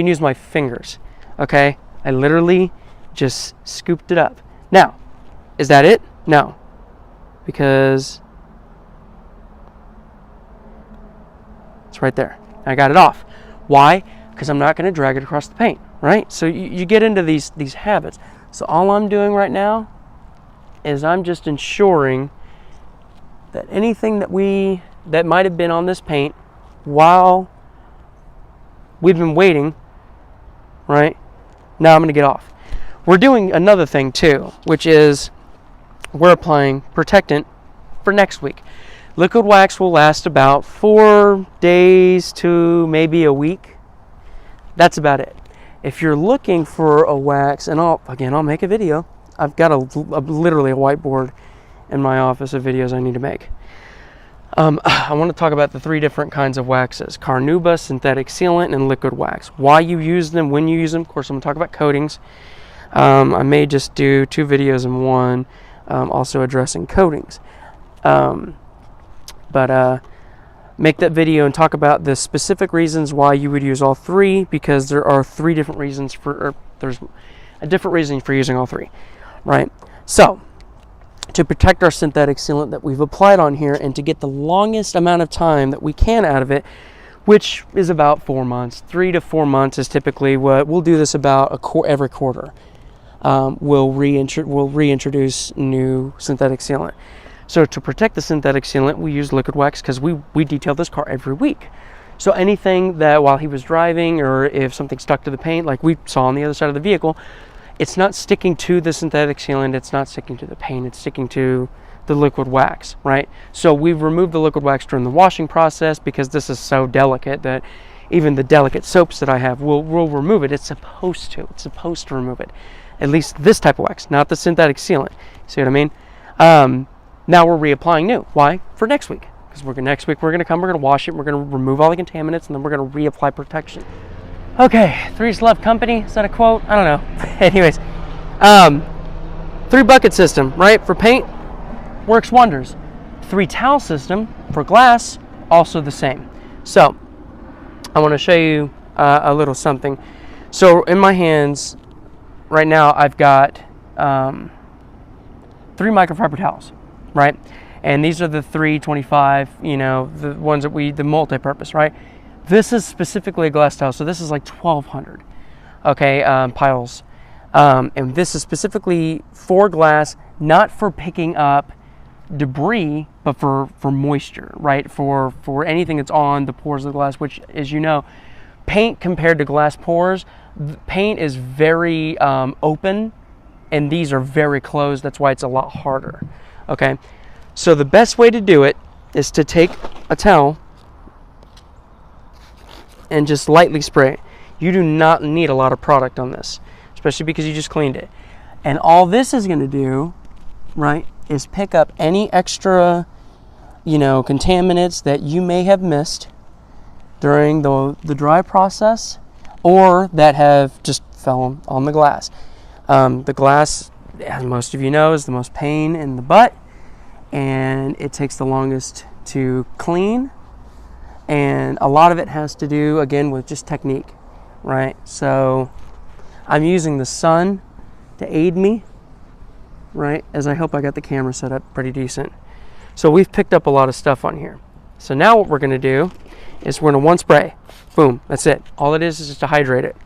use my fingers. Okay? I literally just scooped it up. Now, is that it? No. Because it's right there. I got it off. Why? Because I'm not going to drag it across the paint, right? So you get into these habits. So all I'm doing right now is I'm just ensuring that anything that might have been on this paint while we've been waiting, right? Now I'm going to get off. We're doing another thing too, which is we're applying protectant for next week. Liquid wax will last about 4 days to maybe a week. That's about it. If you're looking for a wax, and I'll make a video. I've got literally a whiteboard in my office of videos I need to make. I want to talk about the 3 different kinds of waxes: carnauba, synthetic sealant, and liquid wax. Why you use them, when you use them. Of course, I'm going to talk about coatings. I may just do 2 videos in one, also addressing coatings. Make that video and talk about the specific reasons why you would use all 3, because there are 3 different reasons there's a different reason for using all 3, right? So, to protect our synthetic sealant that we've applied on here and to get the longest amount of time that we can out of it, which is about 4 months, 3 to 4 months is typically what we'll do this about every quarter. We'll reintroduce new synthetic sealant. So to protect the synthetic sealant, we use liquid wax because we detail this car every week. So anything that while he was driving, or if something stuck to the paint, like we saw on the other side of the vehicle, it's not sticking to the synthetic sealant, it's not sticking to the paint, it's sticking to the liquid wax, right? So we've removed the liquid wax during the washing process because this is so delicate that even the delicate soaps that I have will remove it. It's supposed to remove it. At least this type of wax, not the synthetic sealant. See what I mean? Now we're reapplying new. Why? For next week. Because next week we're going to wash it, we're going to remove all the contaminants, and then we're going to reapply protection. Okay, three's love company. Is that a quote? I don't know. Anyways, 3-bucket system, right? For paint, works wonders. 3-towel system for glass, also the same. So, I want to show you a little something. So, in my hands, right now, I've got 3 microfiber towels, right? And these are the 325, the ones that the multi-purpose, right? This is specifically a glass towel, so this is like 1,200, okay, piles. And this is specifically for glass, not for picking up debris, but for moisture, right? For anything that's on the pores of the glass, which, as you know, paint compared to glass pores, paint is very open, and these are very closed. That's why it's a lot harder, okay? So the best way to do it is to take a towel and just lightly spray it. You do not need a lot of product on this, especially because you just cleaned it. And all this is going to do, right, is pick up any extra, contaminants that you may have missed during the dry process, or that have just fell on the glass. The glass, as most of you know, is the most pain in the butt, and it takes the longest to clean, and a lot of it has to do, again, with just technique, right? So I'm using the sun to aid me, right, as I hope I got the camera set up pretty decent. So we've picked up a lot of stuff on here. So now what we're going to do is we're going to one spray. Boom, that's it. All it is just to hydrate it,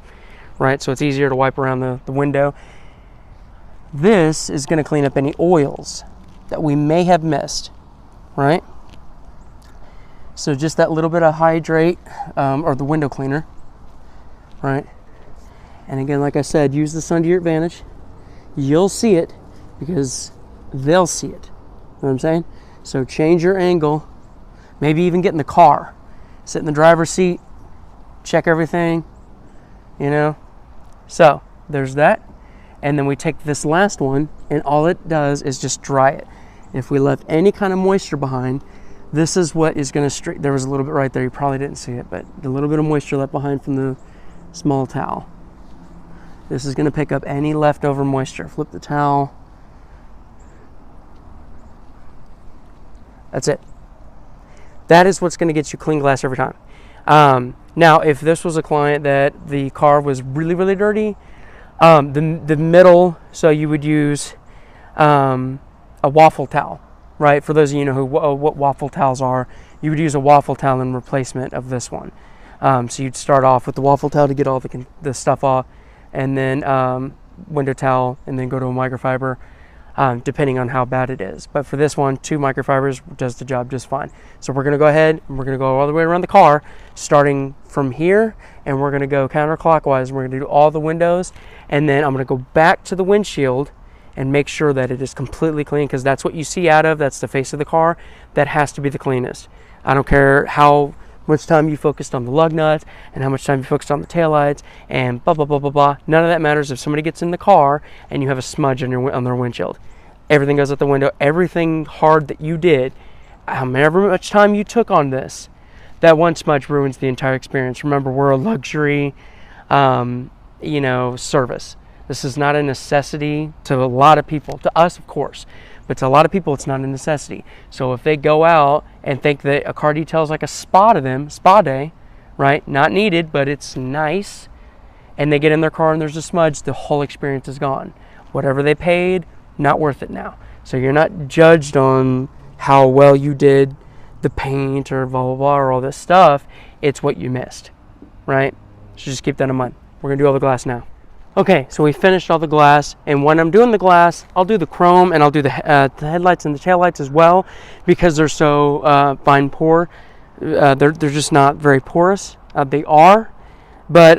right? So it's easier to wipe around the window. This is going to clean up any oils that we may have missed, right? So just that little bit of hydrate, or the window cleaner, right? And again, like I said, use the sun to your advantage. You'll see it because they'll see it. You know what I'm saying? So change your angle. Maybe even get in the car. Sit in the driver's seat. Check everything. So there's that. And then we take this last one, and all it does is just dry it. If we left any kind of moisture behind, this is what is going to there was a little bit right there. You probably didn't see it, but the little bit of moisture left behind from the small towel. This is going to pick up any leftover moisture. Flip the towel. That's it. That is what's going to get you clean glass every time. Now, if this was a client that the car was really, really dirty, the middle, so you would use a waffle towel, right? For those of you who know what waffle towels are, you would use a waffle towel in replacement of this one. So you'd start off with the waffle towel to get all the stuff off, and then window towel, and then go to a microfiber, depending on how bad it is. But for this one, 2 microfibers does the job just fine. So we're going to go ahead and we're going to go all the way around the car, starting from here, and we're going to go counterclockwise. We're going to do all the windows, and then I'm going to go back to the windshield and make sure that it is completely clean, because that's what you see out of. That's the face of the car. That has to be the cleanest. I don't care how much time you focused on the lug nuts and how much time you focused on the taillights and blah, blah, blah, blah, blah. None of that matters if somebody gets in the car and you have a smudge on their windshield. Everything goes out the window. Everything hard that you did, however much time you took on this, that one smudge ruins the entire experience. Remember, we're a luxury, service. This is not a necessity to a lot of people. To us, of course. But to a lot of people, it's not a necessity. So if they go out and think that a car detail is like a spa to them, spa day, right? Not needed, but it's nice. And they get in their car and there's a smudge, the whole experience is gone. Whatever they paid, not worth it now. So you're not judged on how well you did the paint or blah, blah, blah, or all this stuff. It's what you missed, right? So just keep that in mind. We're going to do all the glass now. Okay, so we finished all the glass, and when I'm doing the glass, I'll do the chrome, and I'll do the headlights and the taillights as well, because they're so fine pore. They're just not very porous. They are, but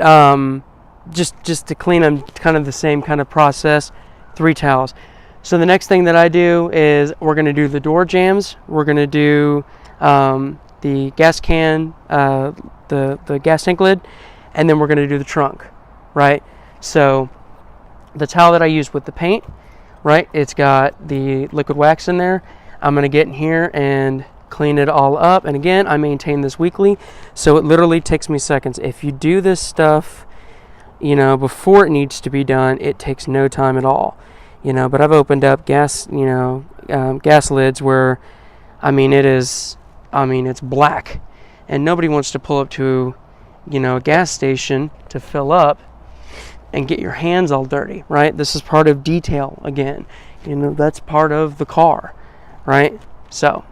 just to clean them, kind of the same kind of process. 3 towels. So the next thing that I do is we're going to do the door jambs. We're going to do the gas can, the the gas tank lid, and then we're going to do the trunk, right? So the towel that I use with the paint, right, it's got the liquid wax in there. I'm going to get in here and clean it all up. And again, I maintain this weekly, so it literally takes me seconds. If you do this stuff, you know, before it needs to be done, it takes no time at all, you know. But I've opened up gas, you know, gas lids where, I mean, it's black, and nobody wants to pull up to, you know, a gas station to fill up and get your hands all dirty, right? This is part of detail again, you know, that's part of the car, right? So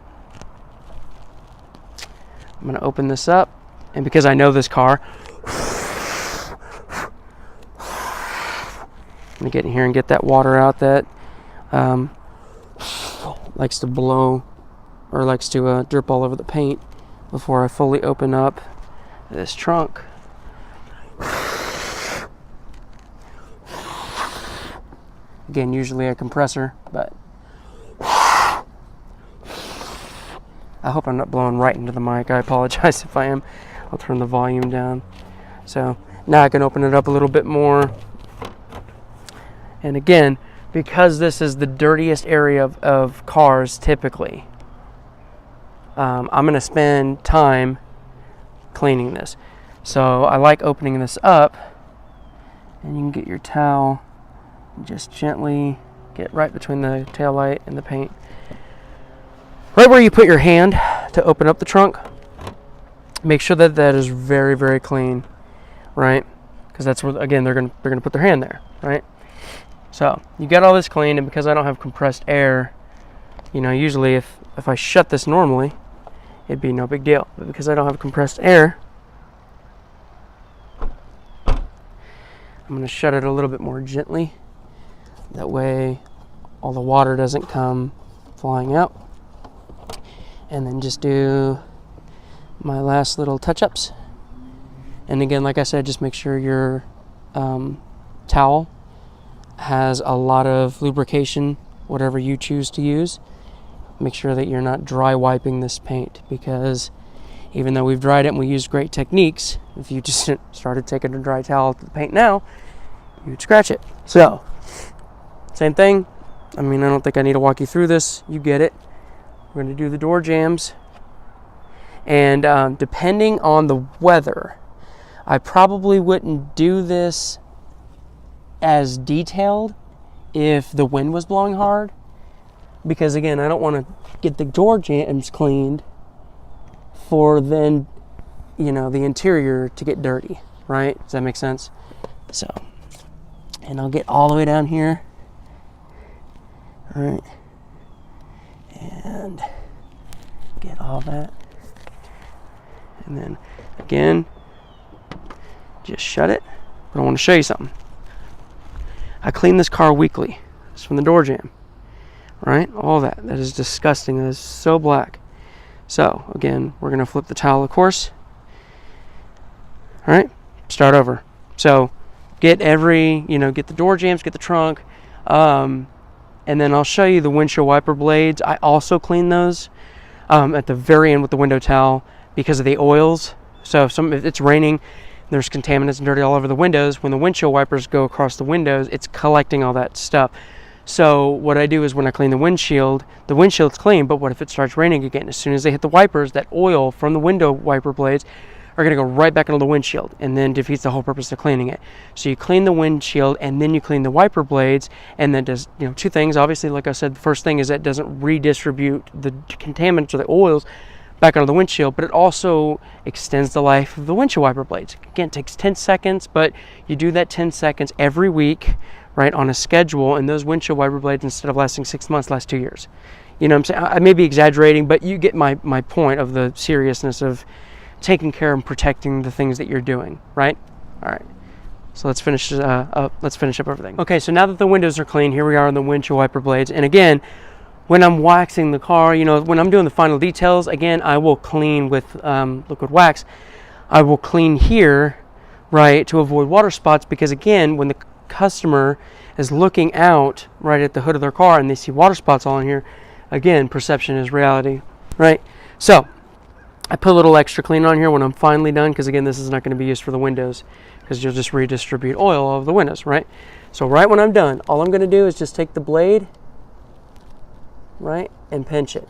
I'm going to open this up, and because I know this car, I'm going to get in here and get that water out that likes to blow or likes to drip all over the paint before I fully open up this trunk. Again, usually a compressor, but I hope I'm not blowing right into the mic. I apologize if I am. I'll turn the volume down. So now I can open it up a little bit more. And again, because this is the dirtiest area of cars typically, I'm going to spend time cleaning this. So I like opening this up, and you can get your towel and just gently get right between the taillight and the paint. Right where you put your hand to open up the trunk, make sure that that is very, very clean, right? Because that's where, again, they're gonna put their hand there, right? So you got all this clean, and because I don't have compressed air, you know, usually if I shut this normally, it'd be no big deal. But because I don't have compressed air, I'm gonna shut it a little bit more gently. That way all the water doesn't come flying out. And then just do my last little touch-ups. And again, like I said, just make sure your towel has a lot of lubrication, whatever you choose to use. Make sure that you're not dry wiping this paint, because even though we've dried it and we used great techniques, if you just started taking a dry towel to the paint now, you'd scratch it. So same thing. I mean, I don't think I need to walk you through this. You get it. We're going to do the door jambs. And depending on the weather, I probably wouldn't do this as detailed if the wind was blowing hard, because again, I don't want to get the door jambs cleaned for then, you know, the interior to get dirty, right? Does that make sense? So, and I'll get all the way down here. All right, and get all that, and then again, just shut it. But I want to show you something. I clean this car weekly. It's from the door jamb, right? All that is disgusting. That is so black. So again, we're gonna flip the towel, of course. All right, start over. So get get the door jambs, get the trunk. And then I'll show you the windshield wiper blades. I also clean those at the very end with the window towel because of the oils. So if it's raining, there's contaminants and dirty all over the windows. When the windshield wipers go across the windows, it's collecting all that stuff. So what I do is when I clean the windshield's clean, but what if it starts raining again? As soon as they hit the wipers, that oil from the window wiper blades are going to go right back into the windshield, and then defeats the whole purpose of cleaning it. So you clean the windshield, and then you clean the wiper blades, and that does, you know, two things. Obviously, like I said, the first thing is that it doesn't redistribute the contaminants or the oils back onto the windshield, but it also extends the life of the windshield wiper blades. Again, it takes 10 seconds, but you do that 10 seconds every week, right, on a schedule, and those windshield wiper blades, instead of lasting 6 months, last 2 years. You know what I'm saying? I may be exaggerating, but you get my point of the seriousness of taking care and protecting the things that you're doing, right? All right, so let's finish up everything. Okay, so now that the windows are clean, here we are on the windshield wiper blades. And again, when I'm waxing the car, you know, when I'm doing the final details, again, I will clean with liquid wax. I will clean here, right, to avoid water spots, because again, when the customer is looking out right at the hood of their car and they see water spots all in here, again, perception is reality, right? So I put a little extra clean on here when I'm finally done, because again, this is not going to be used for the windows, because you'll just redistribute oil all over the windows, right? So right when I'm done, all I'm going to do is just take the blade, right, and pinch it.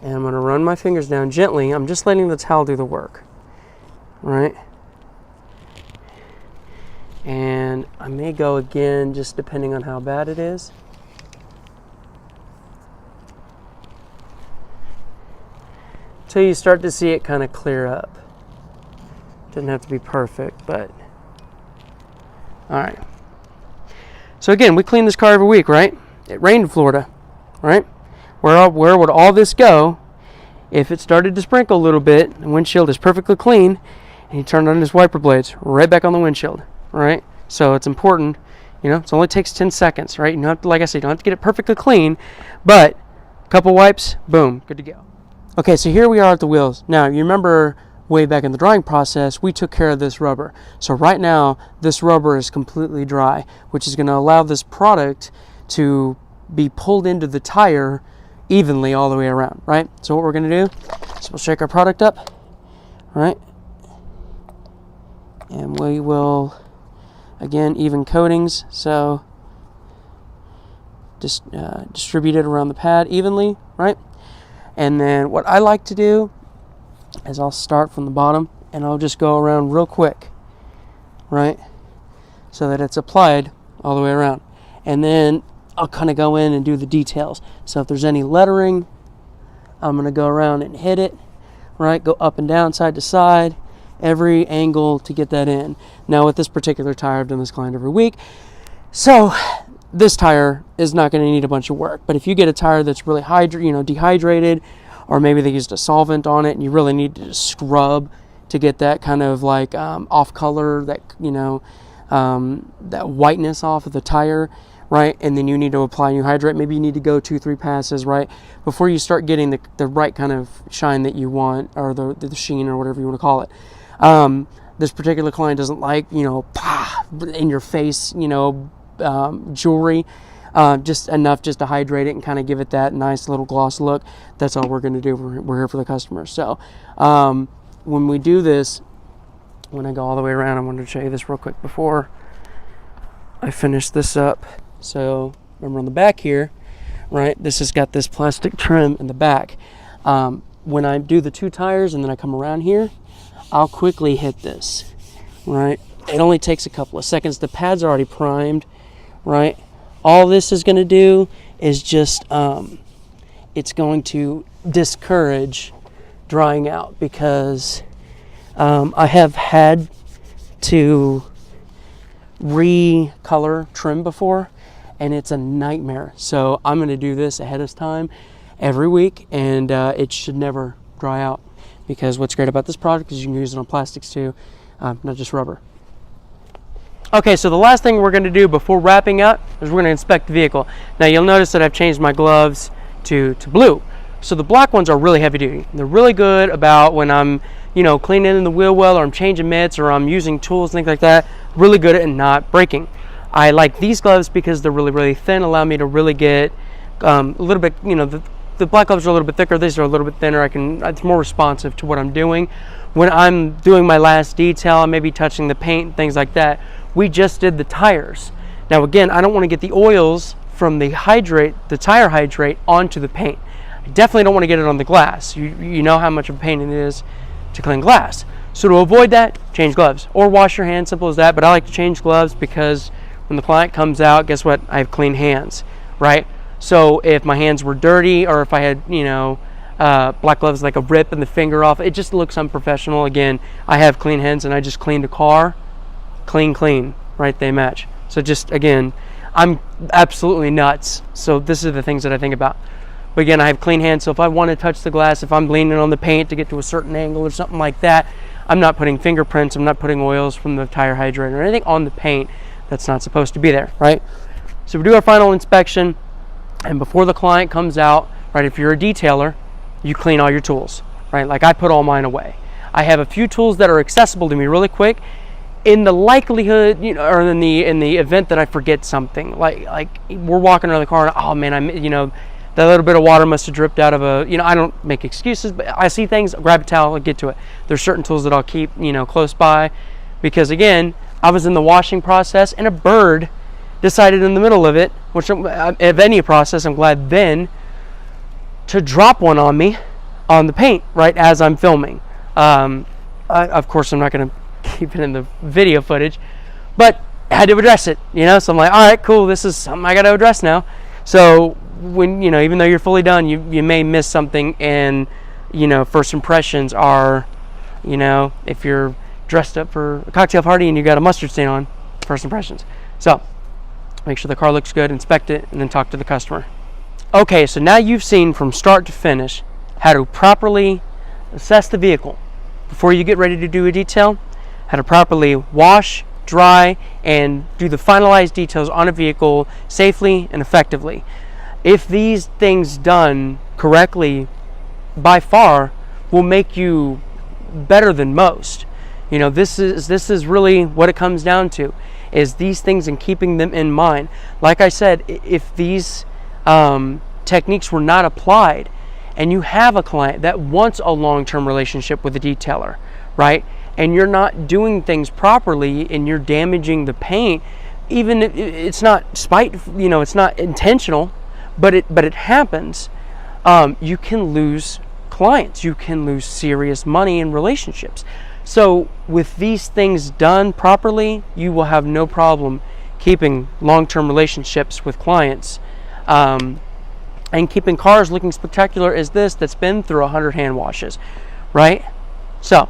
And I'm going to run my fingers down gently. I'm just letting the towel do the work, right? And I may go again, just depending on how bad it is. Till you start to see it kind of clear up. Doesn't have to be perfect, but all right. So again, we clean this car every week, right? It rained in Florida, right? Where would all this go if it started to sprinkle a little bit? The windshield is perfectly clean, and you turn on his wiper blades right back on the windshield, right? So it's important, you know, it only takes 10 seconds, right? You don't have to, like I said, you don't have to get it perfectly clean, but a couple wipes, boom, good to go. Okay, so here we are at the wheels. Now, you remember way back in the drying process, we took care of this rubber. So right now, this rubber is completely dry, which is going to allow this product to be pulled into the tire evenly all the way around, right? So what we're going to do is we'll shake our product up, right? And we will, again, even coatings, so just distribute it around the pad evenly, right? And then what I like to do is I'll start from the bottom and I'll just go around real quick, right? So that it's applied all the way around. And then I'll kind of go in and do the details. So if there's any lettering, I'm going to go around and hit it, right? Go up and down, side to side, every angle to get that in. Now with this particular tire, I've done this client every week. So this tire is not going to need a bunch of work. But if you get a tire that's really dehydrated, or maybe they used a solvent on it and you really need to scrub to get that kind of like off color, that, you know, that whiteness off of the tire, right? And then you need to apply new hydrate. Maybe you need to go 2-3 passes, right, before you start getting the right kind of shine that you want, or the sheen, or whatever you want to call it. This particular client doesn't like, you know, in your face, you know, jewelry. Just enough just to hydrate it and kind of give it that nice little gloss look. That's all we're going to do. We're here for the customer. So when we do this, when I go all the way around, I wanted to show you this real quick before I finish this up. So remember on the back here, right, this has got this plastic trim in the back. When I do the 2 tires and then I come around here, I'll quickly hit this, right? It only takes a couple of seconds. The pads are already primed, right? All this is going to do is just, it's going to discourage drying out, because I have had to recolor trim before, and it's a nightmare. So I'm going to do this ahead of time every week, and it should never dry out, because what's great about this product is you can use it on plastics too, not just rubber. Okay, so the last thing we're going to do before wrapping up is we're going to inspect the vehicle. Now you'll notice that I've changed my gloves to blue. So the black ones are really heavy duty. They're really good about when I'm, you know, cleaning in the wheel well, or I'm changing mitts, or I'm using tools, things like that. Really good at not breaking. I like these gloves because they're really, really thin, allow me to really get a little bit, you know, the black gloves are a little bit thicker. These are a little bit thinner. It's more responsive to what I'm doing. When I'm doing my last detail, I may be touching the paint, things like that. We just did the tires. Now again, I don't want to get the oils from the tire hydrate onto the paint. I definitely don't want to get it on the glass. You know how much of a pain it is to clean glass. So to avoid that, change gloves or wash your hands, simple as that. But I like to change gloves because when the client comes out, guess what? I have clean hands, right? So if my hands were dirty, or if I had, you know, black gloves, like a rip in the finger off, it just looks unprofessional. Again, I have clean hands, and I just cleaned a car. Clean, right? They match. So just, again, I'm absolutely nuts. So this is the things that I think about. But again, I have clean hands, so if I want to touch the glass, if I'm leaning on the paint to get to a certain angle or something like that, I'm not putting fingerprints, I'm not putting oils from the tire hydrate or anything on the paint that's not supposed to be there, right? So we do our final inspection, and before the client comes out, right, if you're a detailer, you clean all your tools, right? Like I put all mine away. I have a few tools that are accessible to me really quick, in the likelihood, you know, or in the event that I forget something, like we're walking around the car and, oh man, that little bit of water must have dripped out of a, you know, I don't make excuses, but I see things, grab a towel, and get to it. There's certain tools that I'll keep, you know, close by, because again, I was in the washing process and a bird decided in the middle of it, which of any process, I'm glad then, to drop one on me on the paint right as I'm filming. Of course, I'm not going to keep it in the video footage, but I had to address it, you know. So I'm like, all right, cool, this is something I got to address now. So when, you know, even though you're fully done, you may miss something, and, you know, first impressions are, you know, if you're dressed up for a cocktail party and you got a mustard stain on, first impressions. So make sure the car looks good, inspect it, and then talk to the customer. Okay, so now you've seen from start to finish how to properly assess the vehicle before you get ready to do a detail, how to properly wash, dry, and do the finalized details on a vehicle safely and effectively. If these things done correctly, by far will make you better than most. You know, this is really what it comes down to, is these things and keeping them in mind. Like I said, if these techniques were not applied, and you have a client that wants a long-term relationship with a detailer, right, and you're not doing things properly and you're damaging the paint, even if it's not you know, it's not intentional, but it happens, you can lose clients, you can lose serious money in relationships. So with these things done properly, you will have no problem keeping long-term relationships with clients, and keeping cars looking spectacular as this that's been through 100 hand washes, right? So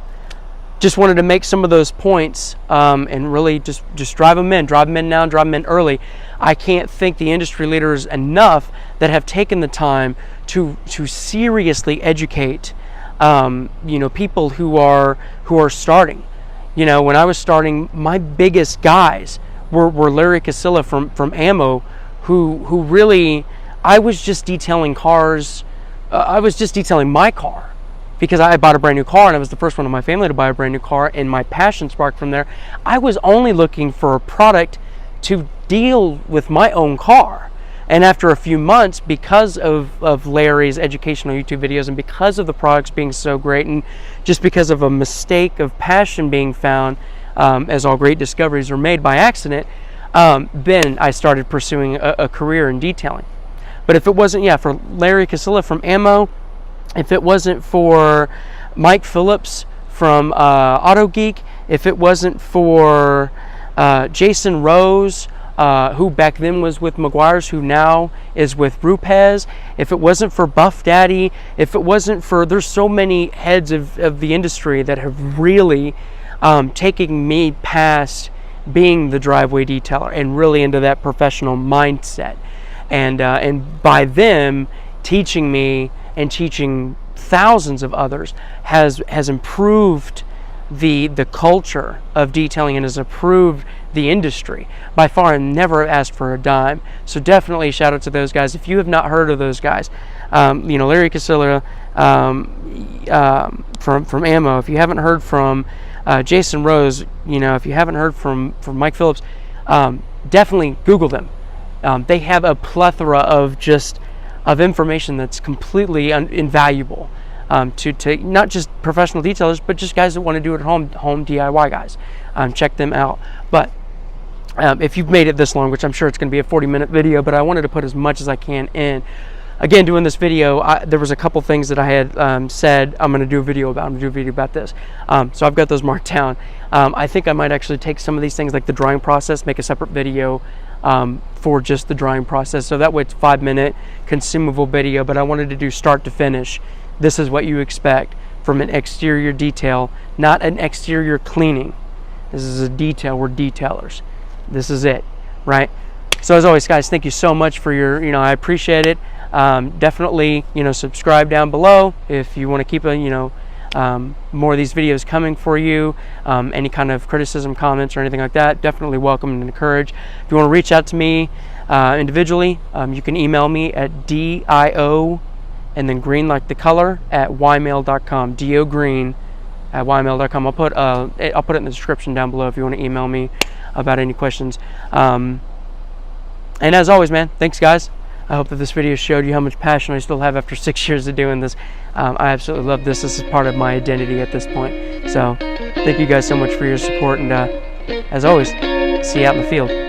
just wanted to make some of those points, and really just drive them in now, drive them in early. I can't thank the industry leaders enough that have taken the time to seriously educate, you know, people who are starting. You know, when I was starting, my biggest guys were Larry Casilla from Ammo, who really, I was just detailing cars. I was just detailing my car because I bought a brand new car, and I was the first one in my family to buy a brand new car, and my passion sparked from there. I was only looking for a product to deal with my own car. And after a few months, because of Larry's educational YouTube videos, and because of the products being so great, and just because of a mistake of passion being found, as all great discoveries are made by accident, then I started pursuing a career in detailing. But if it wasn't, for Larry Casilla from Ammo, if it wasn't for Mike Phillips from Auto Geek, if it wasn't for Jason Rose, who back then was with Meguiar's, who now is with Rupes, if it wasn't for Buff Daddy, if it wasn't for, there's so many heads of the industry that have really taken me past being the driveway detailer and really into that professional mindset. And by them teaching me and teaching thousands of others has improved the culture of detailing and has improved the industry by far, and never asked for a dime. So definitely shout out to those guys. If you have not heard of those guys, you know, Larry Casilla from Ammo, if you haven't heard from Jason Rose, you know, if you haven't heard from Mike Phillips, definitely Google them. They have a plethora of information that's completely invaluable to not just professional detailers, but just guys that want to do it at home DIY guys. Check them out. But if you've made it this long, which I'm sure it's going to be a 40-minute video, but I wanted to put as much as I can in. Again, doing this video, there was a couple things that I had said I'm going to do a video about. I'm going to do a video about this. So I've got those marked down. I think I might actually take some of these things, like the drying process, make a separate video for just the drying process. So that way it's a 5-minute consumable video, but I wanted to do start to finish. This is what you expect from an exterior detail, not an exterior cleaning. This is a detail. We're detailers. This is it, right? So as always, guys, thank you so much for your, I appreciate it. Definitely, subscribe down below if you want to keep more of these videos coming for you. Any kind of criticism, comments, or anything like that, definitely welcome and encourage. If you want to reach out to me individually, you can email me at dio and then green like the color at ymail.com. Dio Green at ymail.com. I'll put it in the description down below if you want to email me about any questions. And as always, man, thanks, guys. I hope that this video showed you how much passion I still have after 6 years of doing this. I absolutely love this. This is part of my identity at this point. So thank you guys so much for your support, and as always, see you out in the field.